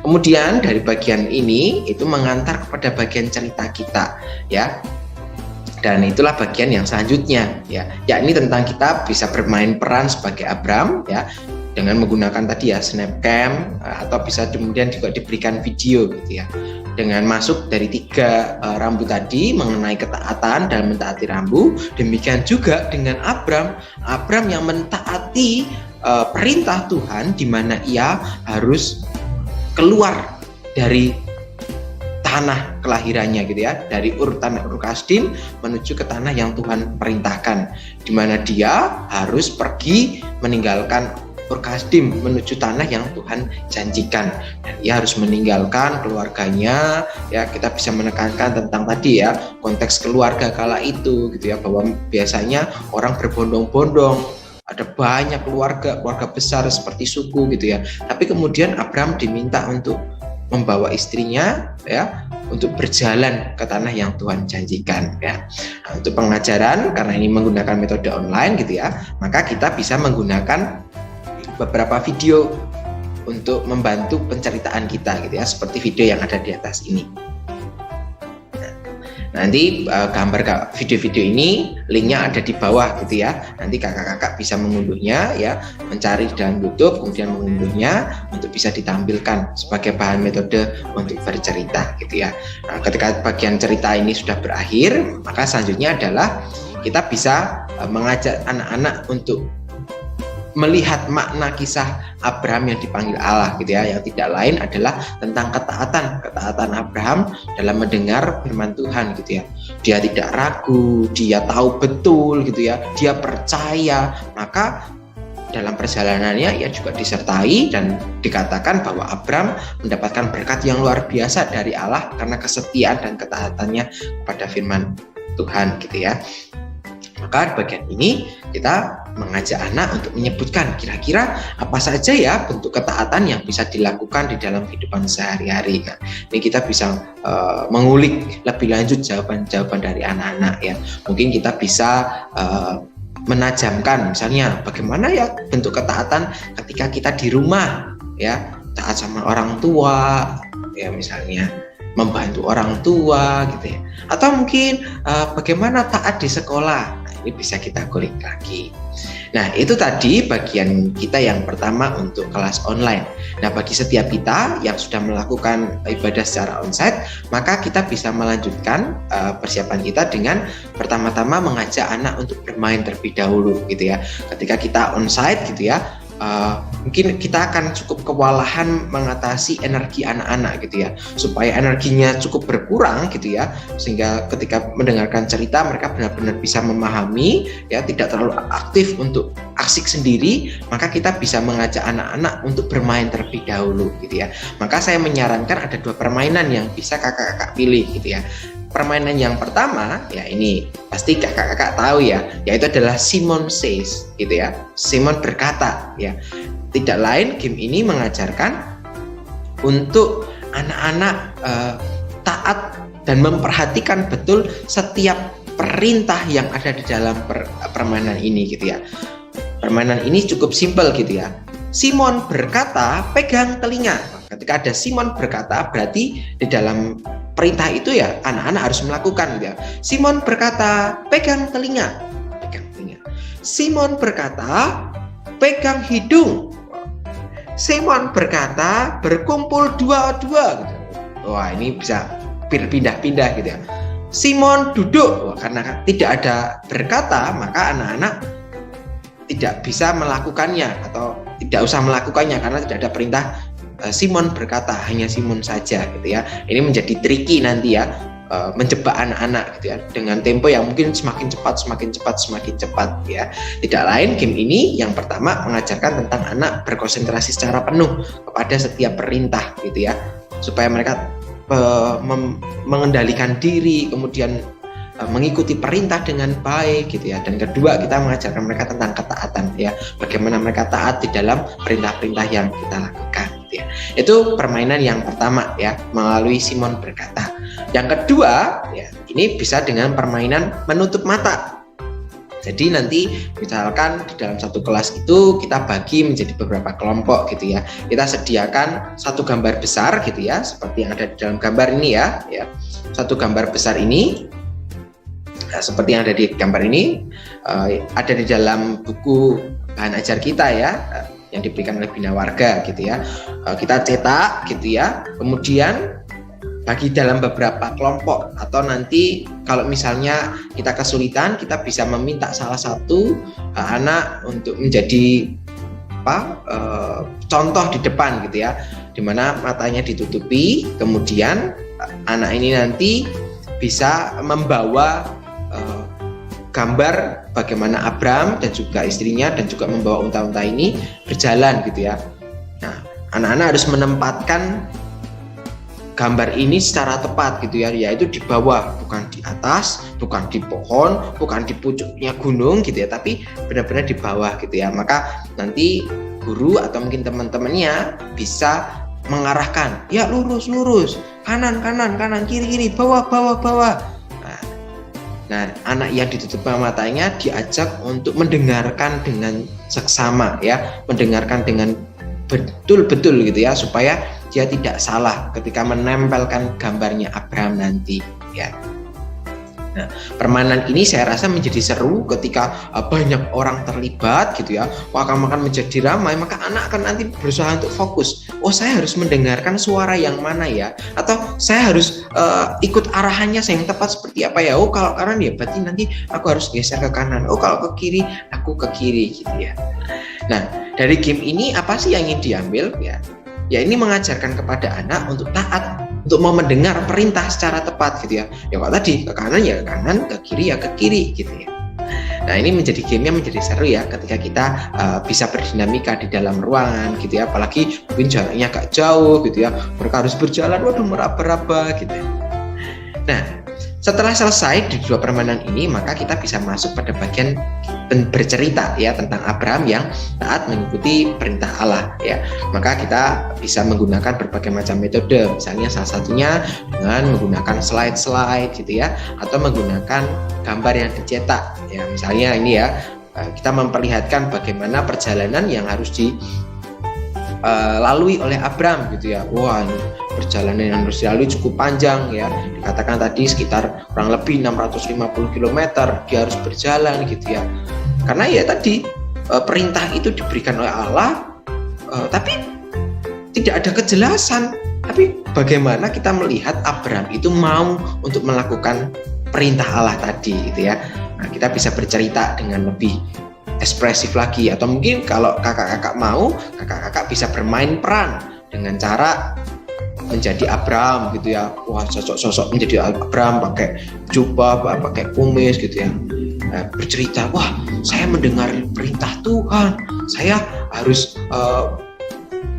Kemudian dari bagian ini itu mengantar kepada bagian cerita kita ya. Dan itulah bagian yang selanjutnya ya, yakni tentang kita bisa bermain peran sebagai Abram ya. dengan menggunakan tadi ya Snapcam, atau bisa kemudian juga diberikan video gitu ya, dengan masuk dari 3 rambu tadi mengenai ketaatan dan mentaati rambu. Demikian juga dengan Abram yang mentaati perintah Tuhan, di mana ia harus keluar dari tanah kelahirannya gitu ya, dari tanah Ur Kasdim menuju ke tanah yang Tuhan perintahkan, di mana dia harus pergi meninggalkan Ur Kasdim menuju tanah yang Tuhan janjikan, dan ia harus meninggalkan keluarganya ya. Kita bisa menekankan tentang tadi ya konteks keluarga kala itu gitu ya, bahwa biasanya orang berbondong-bondong, ada banyak keluarga besar seperti suku gitu ya, tapi kemudian Abram diminta untuk membawa istrinya ya untuk berjalan ke tanah yang Tuhan janjikan ya. Nah, untuk pengajaran, karena ini menggunakan metode online gitu ya, maka kita bisa menggunakan beberapa video untuk membantu penceritaan kita gitu ya, seperti video yang ada di atas ini. Nanti gambar video-video ini linknya ada di bawah gitu ya. Nanti kakak-kakak bisa mengunduhnya ya, mencari di dalam YouTube, kemudian mengunduhnya untuk bisa ditampilkan sebagai bahan metode untuk bercerita gitu ya. Nah, ketika bagian cerita ini sudah berakhir, maka selanjutnya adalah kita bisa mengajak anak-anak untuk melihat makna kisah Abraham yang dipanggil Allah gitu ya, yang tidak lain adalah tentang ketaatan Abraham dalam mendengar firman Tuhan gitu ya. Dia tidak ragu, dia tahu betul gitu ya, dia percaya, maka dalam perjalanannya ia juga disertai dan dikatakan bahwa Abraham mendapatkan berkat yang luar biasa dari Allah karena kesetiaan dan ketaatannya kepada firman Tuhan gitu ya. Maka di bagian ini kita mengajak anak untuk menyebutkan kira-kira apa saja ya bentuk ketaatan yang bisa dilakukan di dalam kehidupan sehari-hari. Nah, ini kita bisa mengulik lebih lanjut jawaban-jawaban dari anak-anak ya. Mungkin kita bisa menajamkan misalnya bagaimana ya bentuk ketaatan ketika kita di rumah ya, taat sama orang tua ya, misalnya membantu orang tua gitu ya, atau mungkin bagaimana taat di sekolah. Nah, ini bisa kita kulik lagi. Nah, itu tadi bagian kita yang pertama untuk kelas online. Nah, bagi setiap kita yang sudah melakukan ibadah secara onsite, maka kita bisa melanjutkan persiapan kita dengan pertama-tama mengajak anak untuk bermain terlebih dahulu gitu ya. Ketika kita onsite gitu ya, mungkin kita akan cukup kewalahan mengatasi energi anak-anak gitu ya, supaya energinya cukup berkurang gitu ya, sehingga ketika mendengarkan cerita mereka benar-benar bisa memahami ya, tidak terlalu aktif untuk asik sendiri. Maka kita bisa mengajak anak-anak untuk bermain terlebih dahulu gitu ya. Maka saya menyarankan ada 2 permainan yang bisa kakak-kakak pilih gitu ya. Permainan yang pertama ya, ini pasti kakak-kakak tahu ya, yaitu adalah Simon Says gitu ya. Simon berkata ya. Tidak lain, game ini mengajarkan untuk anak-anak taat dan memperhatikan betul setiap perintah yang ada di dalam permainan ini gitu ya. Permainan ini cukup simpel gitu ya. Simon berkata, pegang telinga. Ketika ada Simon berkata, berarti di dalam perintah itu ya anak-anak harus melakukan gitu ya. Simon berkata, pegang telinga. Pegang telinga. Simon berkata, pegang hidung. Simon berkata, berkumpul dua-dua gitu. Wah, ini bisa pindah-pindah gitu ya. Simon duduk. Wah, karena tidak ada berkata, maka anak-anak tidak bisa melakukannya atau tidak usah melakukannya karena tidak ada perintah Simon berkata, hanya Simon saja gitu ya. Ini menjadi tricky nanti ya, menjebak anak-anak gitu ya, dengan tempo yang mungkin semakin cepat ya. Tidak lain, game ini yang pertama mengajarkan tentang anak berkonsentrasi secara penuh kepada setiap perintah gitu ya, supaya mereka mengendalikan diri, kemudian mengikuti perintah dengan baik gitu ya. Dan kedua, kita mengajarkan mereka tentang ketaatan ya, bagaimana mereka taat di dalam perintah-perintah yang kita lakukan gitu ya. Itu permainan yang pertama ya, melalui Simon berkata. Yang kedua ya, ini bisa dengan permainan menutup mata. Jadi nanti misalkan di dalam satu kelas itu kita bagi menjadi beberapa kelompok gitu ya. Kita sediakan satu gambar besar gitu ya, seperti yang ada di dalam gambar ini ya. Satu gambar besar ini seperti yang ada di gambar ini, ada di dalam buku bahan ajar kita ya. yang diberikan oleh Bina Warga gitu ya. Kita cetak gitu ya, kemudian bagi dalam beberapa kelompok, atau nanti kalau misalnya kita kesulitan, kita bisa meminta salah satu anak untuk menjadi contoh di depan gitu ya, dimana matanya ditutupi, kemudian anak ini nanti bisa membawa gambar bagaimana Abram dan juga istrinya dan juga membawa unta-unta ini berjalan gitu ya. Nah, anak-anak harus menempatkan gambar ini secara tepat gitu ya, yaitu di bawah, bukan di atas, bukan di pohon, bukan di pucuknya gunung gitu ya, tapi benar-benar di bawah gitu ya. Maka nanti guru atau mungkin teman-temannya bisa mengarahkan, ya lurus, kanan, kiri, bawah. Nah, anak yang ditutup matanya diajak untuk mendengarkan dengan seksama ya, mendengarkan dengan betul-betul gitu ya, supaya dia tidak salah ketika menempelkan gambarnya Abraham nanti ya. Nah, permainan ini saya rasa menjadi seru ketika banyak orang terlibat gitu ya. Akan menjadi ramai, maka anak akan nanti berusaha untuk fokus. Oh, saya harus mendengarkan suara yang mana ya? Atau saya harus ikut arahannya yang tepat seperti apa ya? Oh, kalau kanan ya berarti nanti aku harus geser ke kanan. Oh, kalau ke kiri aku ke kiri gitu ya. Nah, dari game ini apa sih yang ingin diambil ya? Ya, ini mengajarkan kepada anak untuk taat, untuk mau mendengar perintah secara tepat gitu ya. Ya kalau tadi ke kanan ya ke kanan, ke kiri ya ke kiri gitu ya. Nah, ini menjadi game yang menjadi seru ya ketika kita bisa berdinamika di dalam ruangan gitu ya. Apalagi mungkin jaraknya agak jauh gitu ya. Mereka harus berjalan, waduh meraba-raba gitu ya. Nah, setelah selesai di dua permainan ini, maka kita bisa masuk pada bagian bercerita ya tentang Abraham yang taat mengikuti perintah Allah ya. Maka kita bisa menggunakan berbagai macam metode, misalnya salah satunya dengan menggunakan slide gitu ya, atau menggunakan gambar yang dicetak ya. Misalnya ini ya, kita memperlihatkan bagaimana perjalanan yang harus dilalui oleh Abraham gitu ya. Wah, ini perjalanan yang harus dilalui cukup panjang ya, dikatakan tadi sekitar kurang lebih 650 km dia harus berjalan gitu ya. Karena ya tadi perintah itu diberikan oleh Allah, tapi tidak ada kejelasan. Tapi bagaimana kita melihat Abraham itu mau untuk melakukan perintah Allah tadi gitu ya. Nah, kita bisa bercerita dengan lebih ekspresif lagi, atau mungkin kalau kakak-kakak mau, kakak-kakak bisa bermain peran dengan cara menjadi Abraham gitu ya. Wah, sosok menjadi Abraham pakai jubah, pakai kumis gitu ya. Bercerita, wah saya mendengar perintah Tuhan, saya harus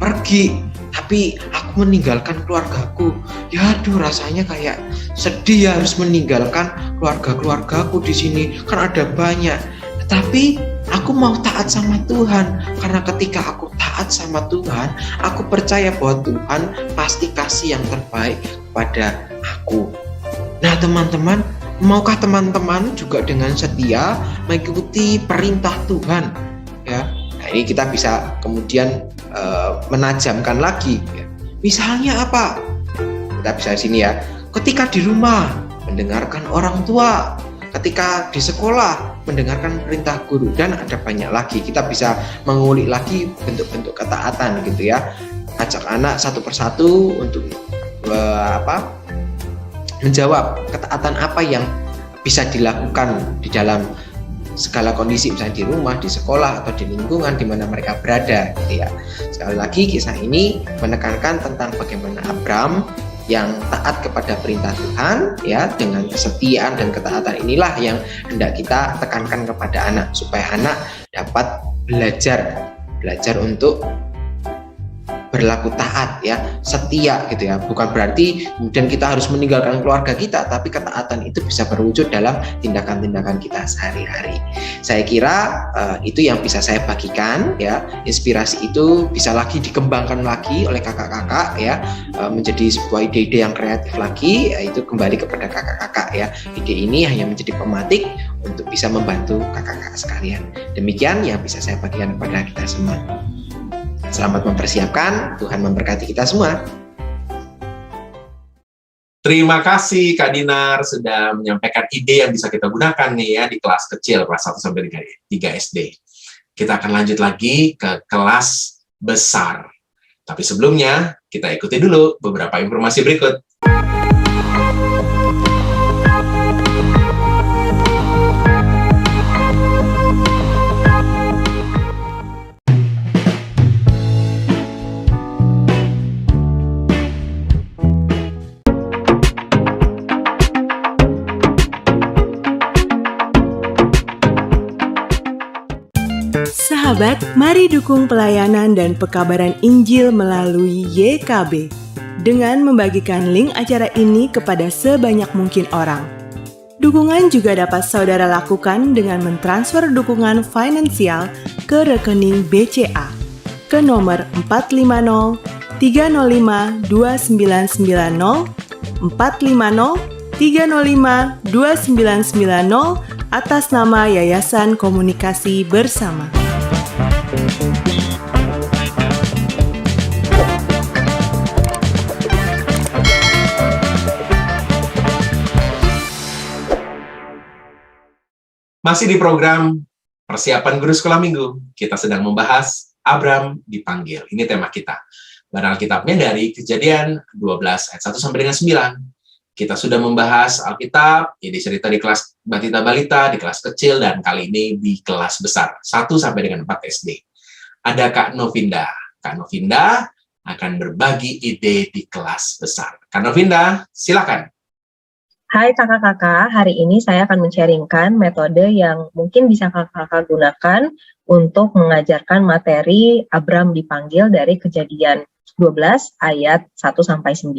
pergi, tapi aku meninggalkan keluargaku. Ya aduh, rasanya kayak sedih ya harus meninggalkan keluargaku di sini, kan ada banyak. Tetapi aku mau taat sama Tuhan, karena ketika aku taat sama Tuhan, aku percaya bahwa Tuhan pasti kasih yang terbaik kepada aku. Nah teman-teman, maukah teman-teman juga dengan setia mengikuti perintah Tuhan ya? Nah, ini kita bisa kemudian menajamkan lagi ya. Misalnya apa? Kita bisa di sini ya. Ketika di rumah mendengarkan orang tua, ketika di sekolah mendengarkan perintah guru, dan ada banyak lagi. Kita bisa mengulik lagi bentuk-bentuk ketaatan gitu ya. Ajak anak satu persatu untuk menjawab ketaatan apa yang bisa dilakukan di dalam segala kondisi, misalnya di rumah, di sekolah, atau di lingkungan di mana mereka berada gitu ya. Sekali lagi, kisah ini menekankan tentang bagaimana Abraham yang taat kepada perintah Tuhan ya, dengan kesetiaan dan ketaatan inilah yang hendak kita tekankan kepada anak, supaya anak dapat belajar untuk berlaku taat ya, setia gitu ya. Bukan berarti kemudian kita harus meninggalkan keluarga kita, tapi ketaatan itu bisa berwujud dalam tindakan-tindakan kita sehari-hari. Saya kira itu yang bisa saya bagikan ya. Inspirasi itu bisa lagi dikembangkan lagi oleh kakak-kakak ya, menjadi sebuah ide-ide yang kreatif lagi, yaitu kembali kepada kakak-kakak ya. Ide ini hanya menjadi pematik untuk bisa membantu kakak-kakak sekalian. Demikian yang bisa saya bagikan kepada kita semua. Selamat mempersiapkan, Tuhan memberkati kita semua. Terima kasih Kak Dinar sudah menyampaikan ide yang bisa kita gunakan nih ya di kelas kecil, kelas 1 sampai 3 SD. Kita akan lanjut lagi ke kelas besar. Tapi sebelumnya, kita ikuti dulu beberapa informasi berikut. Sahabat, mari dukung pelayanan dan pekabaran Injil melalui YKB dengan membagikan link acara ini kepada sebanyak mungkin orang. Dukungan juga dapat saudara lakukan dengan mentransfer dukungan finansial ke rekening BCA ke nomor 450 305 2990 450 305 2990 atas nama Yayasan Komunikasi Bersama. Masih di program Persiapan Guru Sekolah Minggu, kita sedang membahas Abram dipanggil. Ini tema kita. Barang Alkitabnya dari Kejadian 12 ayat 1 sampai dengan 9. Kita sudah membahas Alkitab, ini cerita di kelas Batita-Balita, di kelas kecil, dan kali ini di kelas besar, 1 sampai dengan 4 SD. Ada Kak Novinda. Kak Novinda akan berbagi ide di kelas besar. Kak Novinda, silakan. Hai kakak-kakak, hari ini saya akan men-sharingkan metode yang mungkin bisa kakak-kakak gunakan untuk mengajarkan materi Abram dipanggil dari Kejadian 12 ayat 1 sampai 9.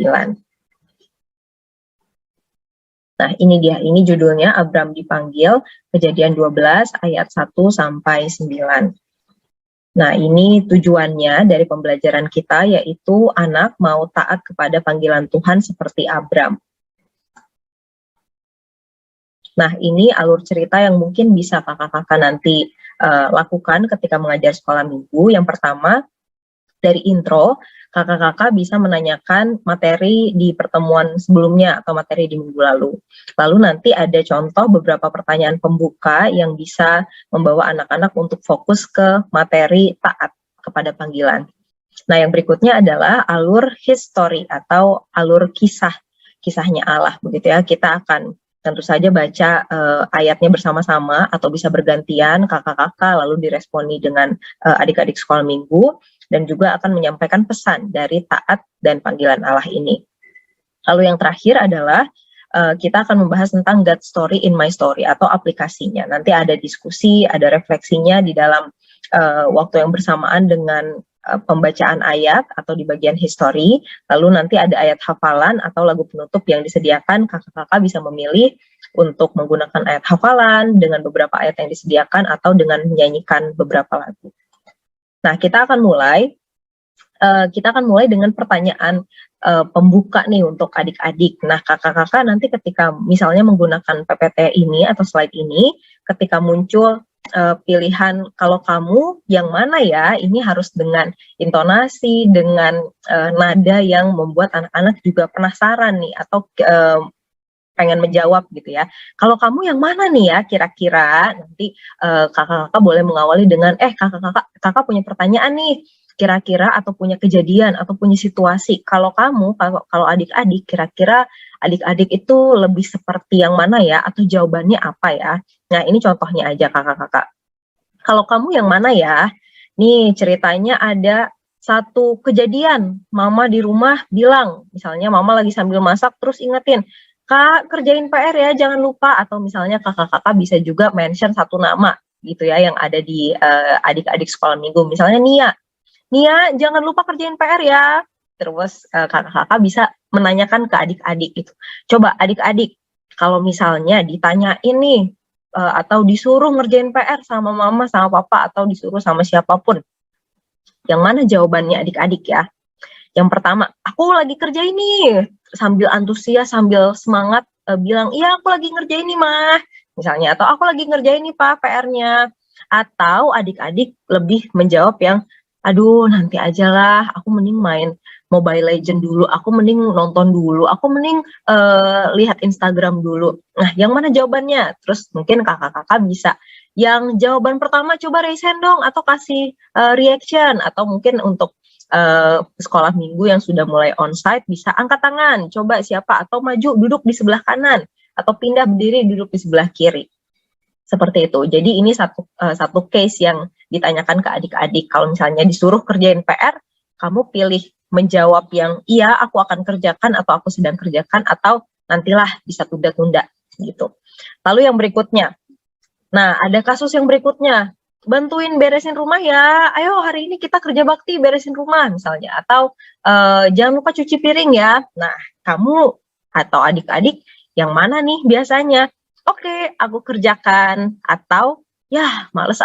Nah, ini dia, ini judulnya Abram dipanggil, Kejadian 12 ayat 1 sampai 9. Nah, ini tujuannya dari pembelajaran kita, yaitu anak mau taat kepada panggilan Tuhan seperti Abram. Nah, ini alur cerita yang mungkin bisa kakak-kakak nanti lakukan ketika mengajar sekolah minggu. Yang pertama, dari intro, kakak-kakak bisa menanyakan materi di pertemuan sebelumnya atau materi di minggu lalu. Lalu nanti ada contoh beberapa pertanyaan pembuka yang bisa membawa anak-anak untuk fokus ke materi taat kepada panggilan. Nah, yang berikutnya adalah alur history atau alur kisahnya Allah, begitu ya. Kita akan tentu saja baca ayatnya bersama-sama atau bisa bergantian kakak-kakak lalu diresponi dengan adik-adik sekolah minggu, dan juga akan menyampaikan pesan dari taat dan panggilan Allah ini. Lalu yang terakhir adalah kita akan membahas tentang God Story in My Story atau aplikasinya. Nanti ada diskusi, ada refleksinya di dalam waktu yang bersamaan dengan pembacaan ayat atau di bagian history. Lalu nanti ada ayat hafalan atau lagu penutup yang disediakan, kakak-kakak bisa memilih untuk menggunakan ayat hafalan dengan beberapa ayat yang disediakan atau dengan menyanyikan beberapa lagu. Nah, kita akan mulai dengan pertanyaan pembuka nih untuk adik-adik. Nah, kakak-kakak nanti ketika misalnya menggunakan PPT ini atau slide ini, ketika muncul pilihan kalau kamu yang mana ya, ini harus dengan intonasi, dengan nada yang membuat anak-anak juga penasaran nih atau pengen menjawab gitu ya. Kalau kamu yang mana nih ya kira-kira, nanti kakak-kakak boleh mengawali dengan kakak punya pertanyaan nih, kira-kira atau punya kejadian atau punya situasi. Kalau kamu, kalau adik-adik, kira-kira adik-adik itu lebih seperti yang mana ya, atau jawabannya apa ya. Nah, ini contohnya aja kakak-kakak. Kalau kamu yang mana ya, nih ceritanya ada satu kejadian, mama di rumah bilang, misalnya mama lagi sambil masak terus ingetin, Kak, kerjain PR ya, jangan lupa. Atau misalnya kakak-kakak bisa juga mention satu nama gitu ya, yang ada di adik-adik sekolah minggu. Misalnya Nia, jangan lupa kerjain PR ya. Terus kakak-kakak bisa menanyakan ke adik-adik gitu. Coba adik-adik, kalau misalnya ditanyain nih, atau disuruh ngerjain PR sama mama, sama papa, atau disuruh sama siapapun, yang mana jawabannya adik-adik ya? Yang pertama, aku lagi kerjain nih, sambil antusias, sambil semangat bilang, iya aku lagi ngerjain nih mah, misalnya, atau aku lagi ngerjain nih pak PR-nya. Atau adik-adik lebih menjawab yang, aduh nanti aja lah, aku mending main Mobile Legend dulu, aku mending nonton dulu, aku mending lihat Instagram dulu. Nah, yang mana jawabannya? Terus mungkin kakak-kakak bisa yang jawaban pertama coba raise hand dong, atau kasih reaction, atau mungkin untuk sekolah minggu yang sudah mulai onsite bisa angkat tangan, coba siapa, atau maju duduk di sebelah kanan, atau pindah berdiri duduk di sebelah kiri. Seperti itu. Jadi ini satu case yang ditanyakan ke adik-adik. Kalau misalnya disuruh kerjain PR, kamu pilih menjawab yang iya aku akan kerjakan, atau aku sedang kerjakan, atau nantilah bisa tunda-tunda gitu. Lalu yang berikutnya, nah ada kasus yang berikutnya, bantuin beresin rumah ya, ayo hari ini kita kerja bakti beresin rumah misalnya, atau jangan lupa cuci piring ya. Nah kamu atau adik-adik yang mana nih biasanya? Oke, aku kerjakan, atau ya males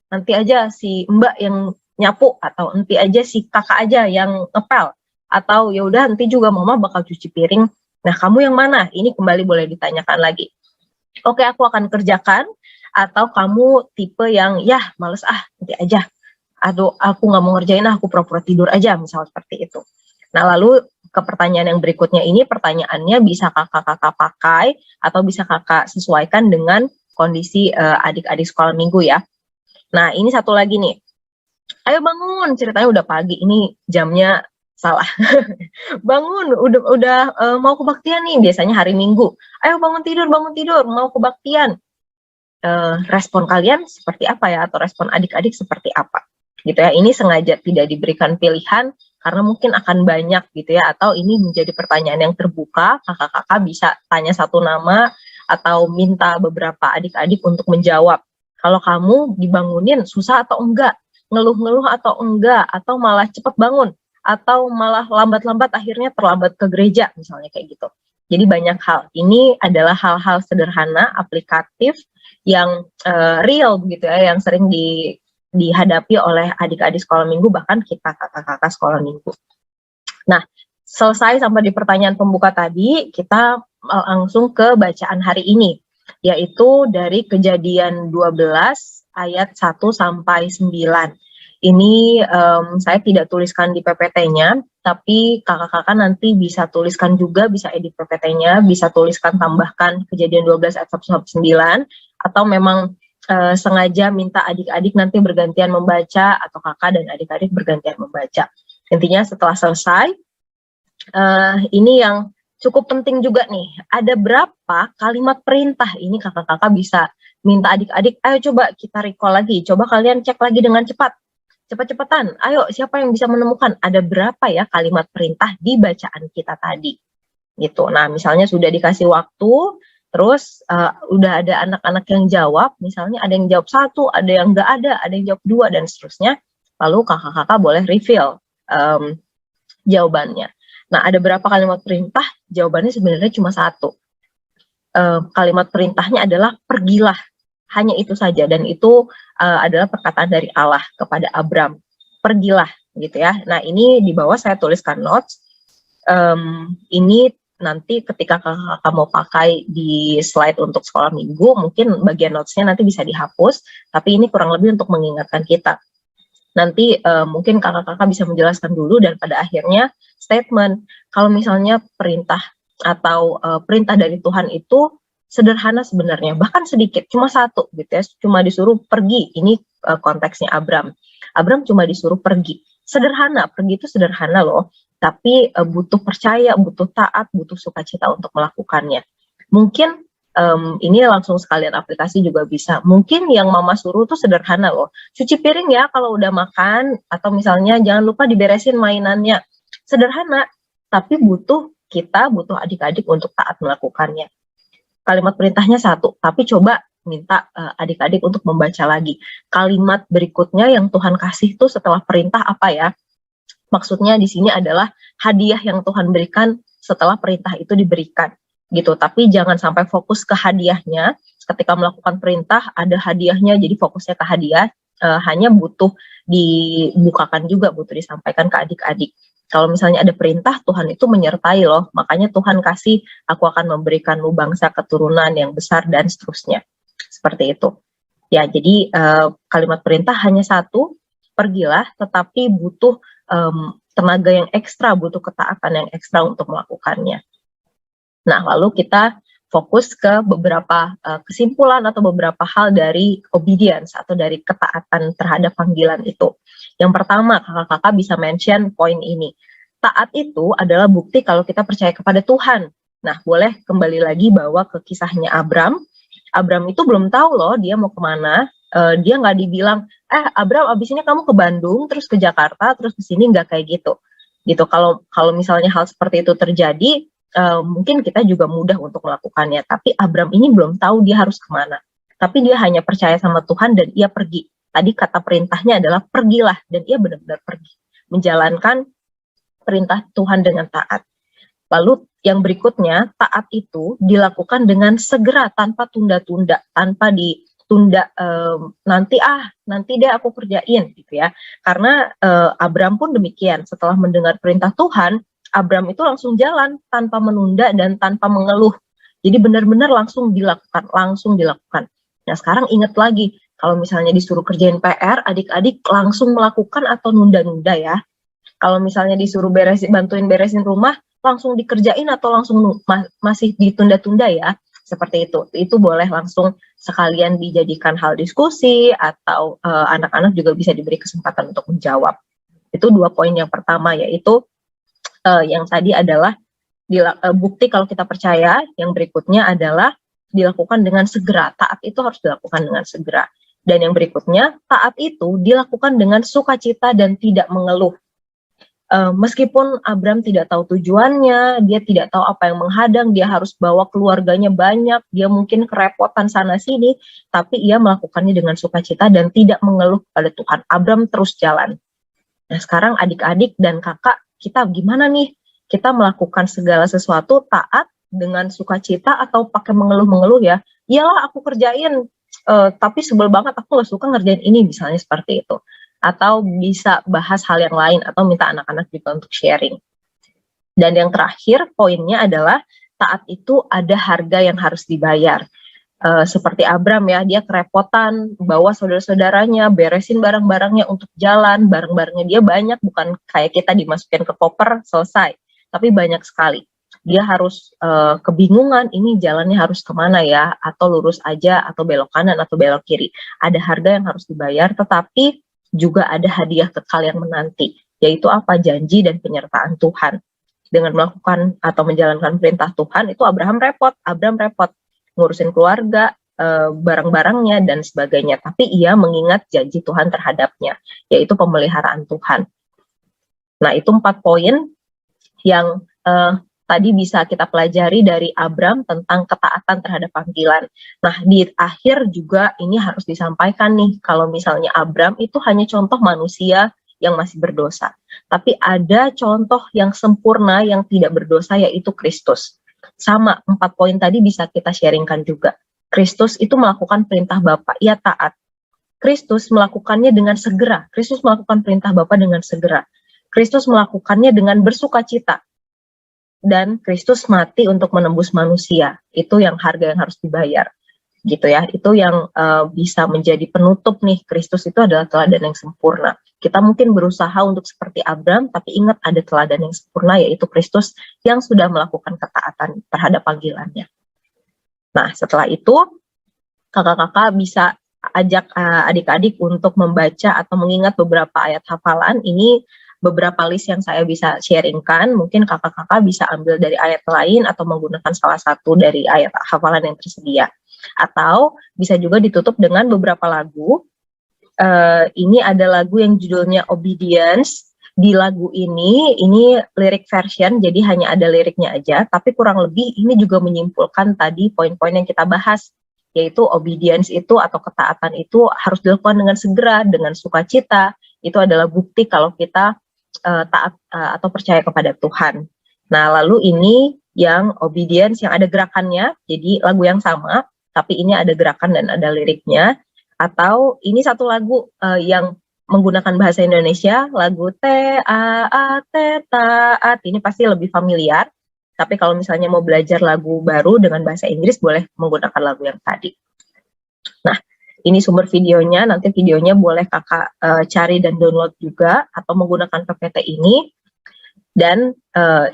nanti aja si mbak yang nyapu, atau nanti aja si kakak aja yang ngepel, atau ya udah nanti juga mama bakal cuci piring. Nah kamu yang mana? Ini kembali boleh ditanyakan lagi. Oke, aku akan kerjakan, atau kamu tipe yang ya males nanti aja, atau aku nggak mau ngerjain aku pura-pura tidur aja, misal seperti itu. Nah lalu ke pertanyaan yang berikutnya ini, pertanyaannya bisa kakak-kakak pakai atau bisa kakak sesuaikan dengan kondisi adik-adik sekolah minggu ya. Nah ini satu lagi nih, ayo bangun, ceritanya udah pagi, ini jamnya salah. Bangun, udah mau kebaktian nih, biasanya hari Minggu. Ayo bangun tidur, mau kebaktian. Respon kalian seperti apa ya, atau respon adik-adik seperti apa? Gitu ya. Ini sengaja tidak diberikan pilihan karena mungkin akan banyak gitu ya, atau ini menjadi pertanyaan yang terbuka, kakak-kakak bisa tanya satu nama atau minta beberapa adik-adik untuk menjawab. Kalau kamu dibangunin susah atau enggak, ngeluh-ngeluh atau enggak, atau malah cepat bangun, atau malah lambat-lambat akhirnya terlambat ke gereja misalnya kayak gitu. Jadi banyak hal. Ini adalah hal-hal sederhana, aplikatif, yang real begitu ya, yang sering dihadapi oleh adik-adik sekolah minggu, bahkan kita kakak-kakak sekolah minggu. Nah, selesai sampai di pertanyaan pembuka tadi, kita langsung ke bacaan hari ini, yaitu dari Kejadian 12 ayat 1 sampai 9. Ini saya tidak tuliskan di PPT-nya, tapi kakak-kakak nanti bisa tuliskan juga, bisa edit PPT-nya, bisa tuliskan tambahkan Kejadian 12 ayat 1 sampai 9, atau memang sengaja minta adik-adik nanti bergantian membaca, atau kakak dan adik-adik bergantian membaca. Intinya setelah selesai, ini yang cukup penting juga nih, ada berapa kalimat perintah, ini kakak-kakak bisa minta adik-adik, ayo coba kita recall lagi, coba kalian cek lagi dengan cepat-cepatan, ayo siapa yang bisa menemukan ada berapa ya kalimat perintah di bacaan kita tadi gitu. Nah misalnya sudah dikasih waktu, terus udah ada anak-anak yang jawab, misalnya ada yang jawab 1, ada yang nggak ada yang jawab 2, dan seterusnya. Lalu kakak-kakak boleh reveal jawabannya. Nah ada berapa kalimat perintah? Jawabannya sebenarnya cuma 1. Kalimat perintahnya adalah pergilah, hanya itu saja, dan itu adalah perkataan dari Allah kepada Abram, pergilah gitu ya. Nah ini di bawah saya tuliskan notes, ini nanti ketika kakak mau pakai di slide untuk sekolah minggu, mungkin bagian notes-nya nanti bisa dihapus, tapi ini kurang lebih untuk mengingatkan kita. Nanti mungkin kakak-kakak bisa menjelaskan dulu, dan pada akhirnya statement. Kalau misalnya perintah atau perintah dari Tuhan itu sederhana sebenarnya, bahkan sedikit, cuma 1 gitu ya, cuma disuruh pergi. Ini konteksnya Abram cuma disuruh pergi. Sederhana, pergi itu sederhana loh, tapi butuh percaya, butuh taat, butuh sukacita untuk melakukannya. Mungkin ini langsung sekalian aplikasi juga bisa. Mungkin yang mama suruh tuh sederhana loh, cuci piring ya kalau udah makan, atau misalnya jangan lupa diberesin mainannya. Sederhana, tapi butuh adik-adik untuk taat melakukannya. Kalimat perintahnya 1, tapi coba minta adik-adik untuk membaca lagi. Kalimat berikutnya yang Tuhan kasih tuh setelah perintah apa ya? Maksudnya di sini adalah hadiah yang Tuhan berikan setelah perintah itu diberikan gitu. Tapi jangan sampai fokus ke hadiahnya. Ketika melakukan perintah ada hadiahnya, jadi fokusnya ke hadiah. Hanya butuh dibukakan juga, butuh disampaikan ke adik-adik. Kalau misalnya ada perintah, Tuhan itu menyertai loh. Makanya Tuhan kasih, aku akan memberikanmu bangsa keturunan yang besar, dan seterusnya. Seperti itu. Ya, jadi kalimat perintah hanya 1, pergilah, tetapi butuh tenaga yang ekstra, butuh ketaatan yang ekstra untuk melakukannya. Nah, lalu kita fokus ke beberapa kesimpulan atau beberapa hal dari obedience atau dari ketaatan terhadap panggilan itu. Yang pertama, kakak-kakak bisa mention poin ini. Taat itu adalah bukti kalau kita percaya kepada Tuhan. Nah, boleh kembali lagi bawa ke kisahnya Abram. Abram itu belum tahu loh dia mau kemana. Dia nggak dibilang, Abram abis ini kamu ke Bandung, terus ke Jakarta, terus ke sini, nggak kayak gitu. Gitu. Kalau misalnya hal seperti itu terjadi, mungkin kita juga mudah untuk melakukannya. Tapi Abram ini belum tahu dia harus kemana. Tapi dia hanya percaya sama Tuhan dan ia pergi. Tadi kata perintahnya adalah pergilah, dan ia benar-benar pergi. Menjalankan perintah Tuhan dengan taat. Lalu yang berikutnya, taat itu dilakukan dengan segera tanpa tunda-tunda, tanpa ditunda nanti deh aku kerjain gitu ya. Karena Abram pun demikian, setelah mendengar perintah Tuhan, Abram itu langsung jalan tanpa menunda dan tanpa mengeluh. Jadi benar-benar langsung dilakukan. Nah, sekarang ingat lagi, kalau misalnya disuruh kerjain PR, adik-adik langsung melakukan atau nunda-nunda ya. Kalau misalnya disuruh bantuin beresin rumah, langsung dikerjain atau langsung masih ditunda-tunda ya, seperti itu. Itu boleh langsung sekalian dijadikan hal diskusi, atau anak-anak juga bisa diberi kesempatan untuk menjawab. Itu 2 poin yang pertama, yaitu yang tadi adalah bukti kalau kita percaya. Yang berikutnya adalah dilakukan dengan segera. Taat itu harus dilakukan dengan segera. Dan yang berikutnya, taat itu dilakukan dengan sukacita dan tidak mengeluh. Meskipun Abram tidak tahu tujuannya, dia tidak tahu apa yang menghadang, dia harus bawa keluarganya banyak, dia mungkin kerepotan sana-sini, tapi ia melakukannya dengan sukacita dan tidak mengeluh pada Tuhan. Abram terus jalan. Nah, sekarang adik-adik dan kakak, kita gimana nih? Kita melakukan segala sesuatu taat dengan sukacita atau pakai mengeluh-mengeluh ya? Iyalah aku kerjain, tapi sebel banget, aku gak suka ngerjain ini, misalnya seperti itu. Atau bisa bahas hal yang lain, atau minta anak-anak juga untuk sharing. Dan yang terakhir, poinnya adalah taat itu ada harga yang harus dibayar. Seperti Abram ya, dia kerepotan, bawa saudara-saudaranya, beresin barang-barangnya untuk jalan, barang-barangnya dia banyak, bukan kayak kita dimasukin ke koper, selesai. Tapi banyak sekali. Dia harus kebingungan, ini jalannya harus kemana ya, atau lurus aja, atau belok kanan, atau belok kiri. Ada harga yang harus dibayar, tetapi juga ada hadiah kekal yang menanti, yaitu apa? Janji dan penyertaan Tuhan. Dengan melakukan atau menjalankan perintah Tuhan, itu Abram repot, ngurusin keluarga, barang-barangnya, dan sebagainya. Tapi ia mengingat janji Tuhan terhadapnya, yaitu pemeliharaan Tuhan. Nah, itu 4 poin yang tadi bisa kita pelajari dari Abram tentang ketaatan terhadap panggilan. Nah, di akhir juga ini harus disampaikan nih, kalau misalnya Abram itu hanya contoh manusia yang masih berdosa. Tapi ada contoh yang sempurna yang tidak berdosa, yaitu Kristus. Sama, 4 poin tadi bisa kita sharingkan juga. Kristus itu melakukan perintah Bapa, ia taat. Kristus melakukannya dengan segera. Kristus melakukan perintah Bapa dengan segera. Kristus melakukannya dengan bersukacita. Dan Kristus mati untuk menembus manusia. Itu yang harga yang harus dibayar, gitu ya. Itu yang bisa menjadi penutup nih. Kristus itu adalah teladan yang sempurna. Kita mungkin berusaha untuk seperti Abram, tapi ingat ada teladan yang sempurna, yaitu Kristus yang sudah melakukan ketaatan terhadap panggilannya. Nah, setelah itu kakak-kakak bisa ajak adik-adik untuk membaca atau mengingat beberapa ayat hafalan. Ini beberapa list yang saya bisa sharingkan, mungkin kakak-kakak bisa ambil dari ayat lain atau menggunakan salah satu dari ayat hafalan yang tersedia. Atau bisa juga ditutup dengan beberapa lagu. Ini ada lagu yang judulnya Obedience. Di lagu ini lirik version, jadi hanya ada liriknya aja, tapi kurang lebih ini juga menyimpulkan tadi poin-poin yang kita bahas, yaitu obedience itu atau ketaatan itu harus dilakukan dengan segera, dengan sukacita. Itu adalah bukti kalau kita taat atau percaya kepada Tuhan. Nah, lalu ini yang obedience yang ada gerakannya, jadi lagu yang sama, tapi ini ada gerakan dan ada liriknya. Atau ini satu lagu yang menggunakan bahasa Indonesia, lagu T-A-A-T, taat, ini pasti lebih familiar. Tapi kalau misalnya mau belajar lagu baru dengan bahasa Inggris, boleh menggunakan lagu yang tadi. Nah, ini sumber videonya, nanti videonya boleh kakak cari dan download juga, atau menggunakan PPT ini. Dan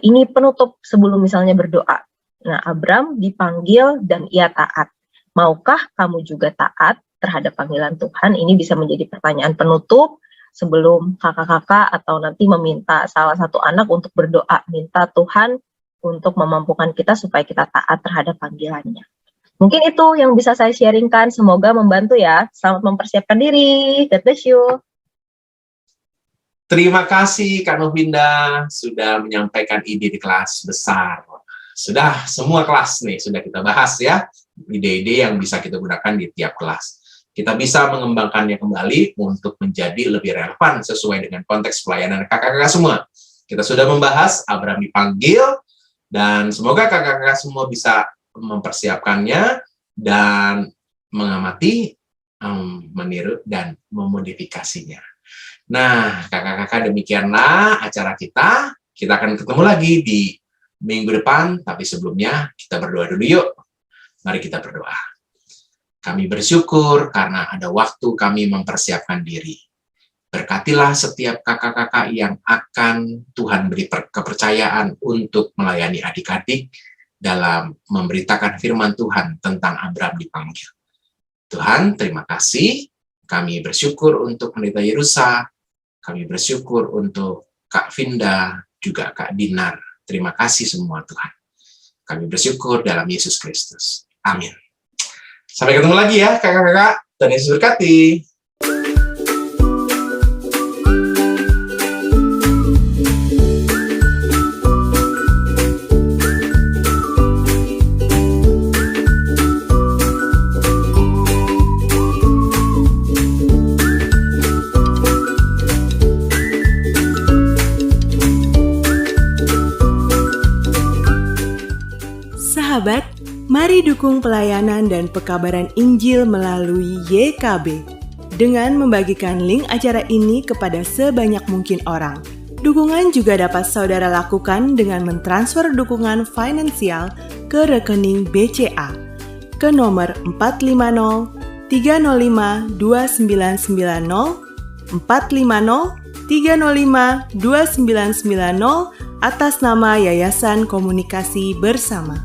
ini penutup sebelum misalnya berdoa. Nah, Abram dipanggil dan ia taat. Maukah kamu juga taat terhadap panggilan Tuhan? Ini bisa menjadi pertanyaan penutup sebelum kakak-kakak atau nanti meminta salah satu anak untuk berdoa, minta Tuhan untuk memampukan kita supaya kita taat terhadap panggilannya. Mungkin itu yang bisa saya sharingkan, semoga membantu ya. Selamat mempersiapkan diri. God bless you. Terima kasih Kak Novinda sudah menyampaikan ide di kelas besar. Sudah semua kelas nih, sudah kita bahas ya, ide-ide yang bisa kita gunakan di tiap kelas. Kita bisa mengembangkannya kembali untuk menjadi lebih relevan sesuai dengan konteks pelayanan kakak-kakak semua. Kita sudah membahas Abram dipanggil, dan semoga kakak-kakak semua bisa mempersiapkannya dan mengamati, meniru, dan memodifikasinya. Nah, kakak-kakak, demikianlah acara kita. Kita akan ketemu lagi di minggu depan, tapi sebelumnya kita berdoa dulu yuk. Mari kita berdoa. Kami bersyukur karena ada waktu kami mempersiapkan diri. Berkatilah setiap kakak-kakak yang akan Tuhan beri kepercayaan untuk melayani adik-adik dalam memberitakan firman Tuhan tentang Abram dipanggil. Tuhan, terima kasih. Kami bersyukur untuk Pendeta Yerusa. Kami bersyukur untuk Kak Vinda, juga Kak Dinar. Terima kasih semua Tuhan. Kami bersyukur dalam Yesus Kristus. Amin. Sampai ketemu lagi ya kakak-kakak. Tuhan Yesus berkati. Sahabat, mari dukung pelayanan dan pekabaran Injil melalui YKB dengan membagikan link acara ini kepada sebanyak mungkin orang. Dukungan juga dapat saudara lakukan dengan mentransfer dukungan finansial ke rekening BCA ke nomor 450 305 2990 450 305 2990 atas nama Yayasan Komunikasi Bersama.